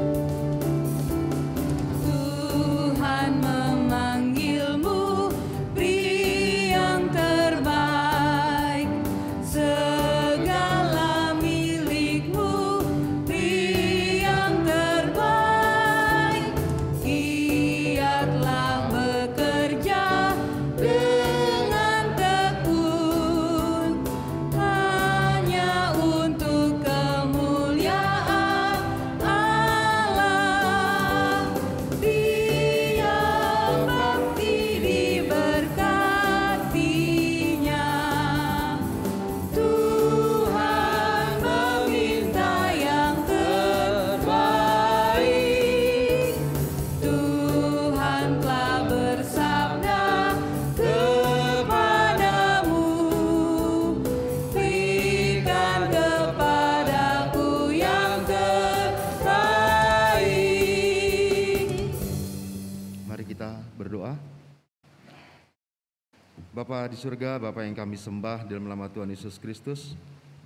Tuhan memanggilmu, beri yang terbaik. Segala milikmu, beri yang terbaik. Giatlah bekerja dengan tekun, hanya untuk kemuliaan Allah. Dia bakti diberkatinya. Tuhan meminta yang terbaik. Tuhan telah bersabda kepadamu, berikan kepadaku yang terbaik. Mari kita berdoa. Bapa di surga, Bapa yang kami sembah dalam nama Tuhan Yesus Kristus,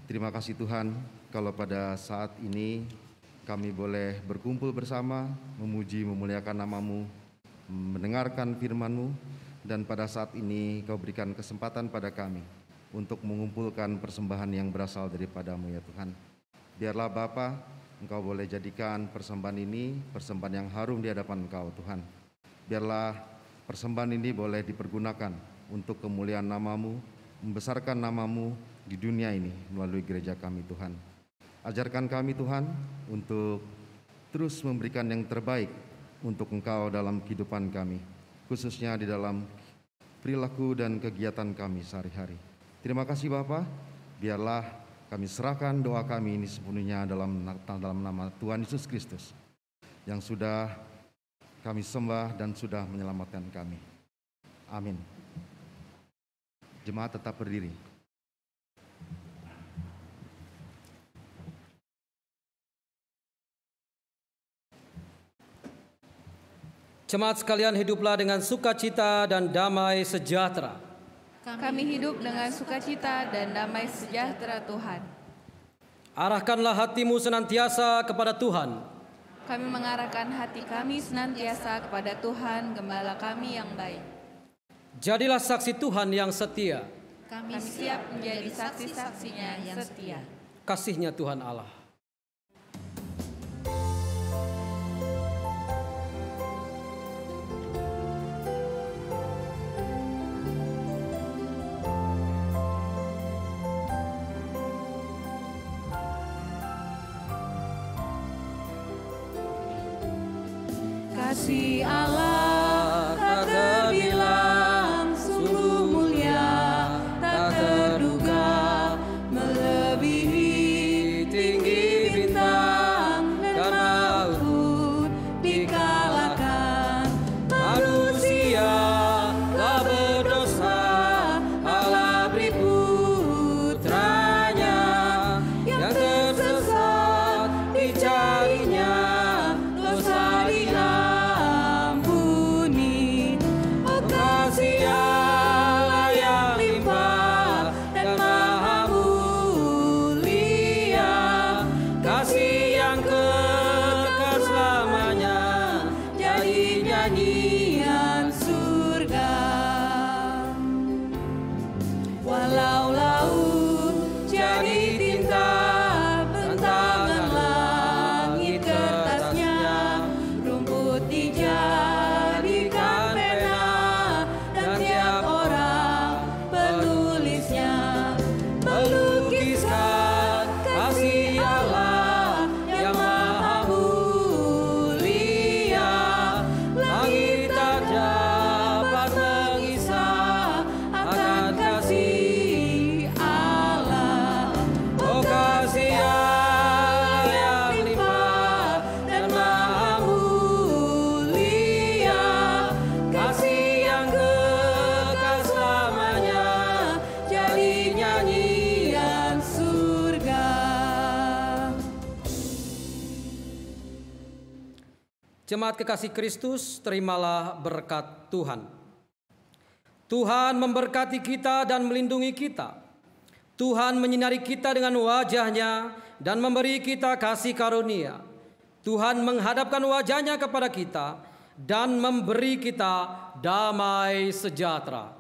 terima kasih Tuhan kalau pada saat ini kami boleh berkumpul bersama, memuji, memuliakan nama-Mu, mendengarkan firman-Mu, dan pada saat ini Kau berikan kesempatan pada kami untuk mengumpulkan persembahan yang berasal daripada-Mu ya Tuhan. Biarlah Bapa, Engkau boleh jadikan persembahan ini persembahan yang harum di hadapan Engkau Tuhan. Biarlah persembahan ini boleh dipergunakan untuk kemuliaan nama-Mu, membesarkan nama-Mu di dunia ini melalui gereja kami Tuhan. Ajarkan kami Tuhan untuk terus memberikan yang terbaik untuk Engkau dalam kehidupan kami, khususnya di dalam perilaku dan kegiatan kami sehari-hari. Terima kasih Bapa, biarlah kami serahkan doa kami ini sepenuhnya dalam nama Tuhan Yesus Kristus. yang sudah kami sembah dan sudah menyelamatkan kami. Amin. Jemaat tetap berdiri. Jemaat sekalian, hiduplah dengan sukacita dan damai sejahtera. Kami hidup dengan sukacita dan damai sejahtera Tuhan. Arahkanlah hatimu senantiasa kepada Tuhan. Kami mengarahkan hati kami senantiasa kepada Tuhan, Gembala kami yang baik. Jadilah saksi Tuhan yang setia. Kami siap menjadi saksi-saksinya yang setia. Kasihnya Tuhan Allah. Kasih Allah tak terbilang, sungguh mulia, tak terduga, melebihi tinggi bintang, dan maut pun dikalahkan. Manusia tak berdosa, Allah beri putranya, yang tersesat dicarinya, dosa diampuni. Oh, kasih Allah yang limpah dan maha mulia, kasih yang kekal selamanya, jadi nyanyian surga. Walau laut jadi tinta, bentangan langit kertasnya, rumput dijadikan pena, dan tiap orang penulisnya melukiskan kasih Allah yang maha mulia. Langit tak dapat mengisah akan kasih Allah. Oh, kasih Allah yang limpah dan maha mulia, kasih yang kekal selamanya, jadi nyanyian surga. Jemaat kekasih Kristus, terimalah berkat Tuhan. Tuhan memberkati kita dan melindungi kita. Tuhan menyinari kita dengan wajah-Nya dan memberi kita kasih karunia. Tuhan menghadapkan wajah-Nya kepada kita dan memberi kita damai sejahtera.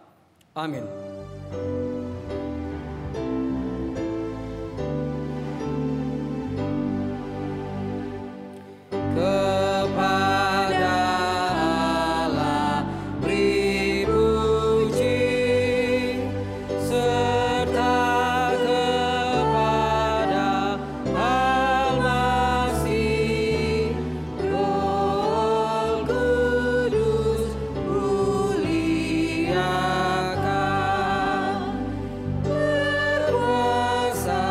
Amin. Kepada Allah beri puji, serta kepada Al-Masih, Roh Kudus muliakan, berkuasa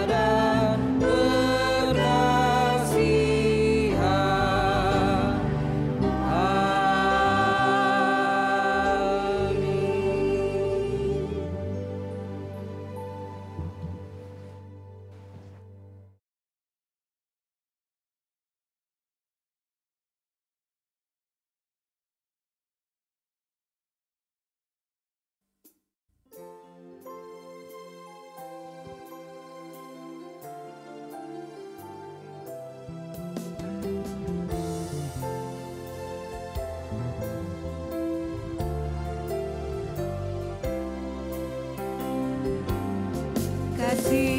dan berkasihan. Amin. Kasih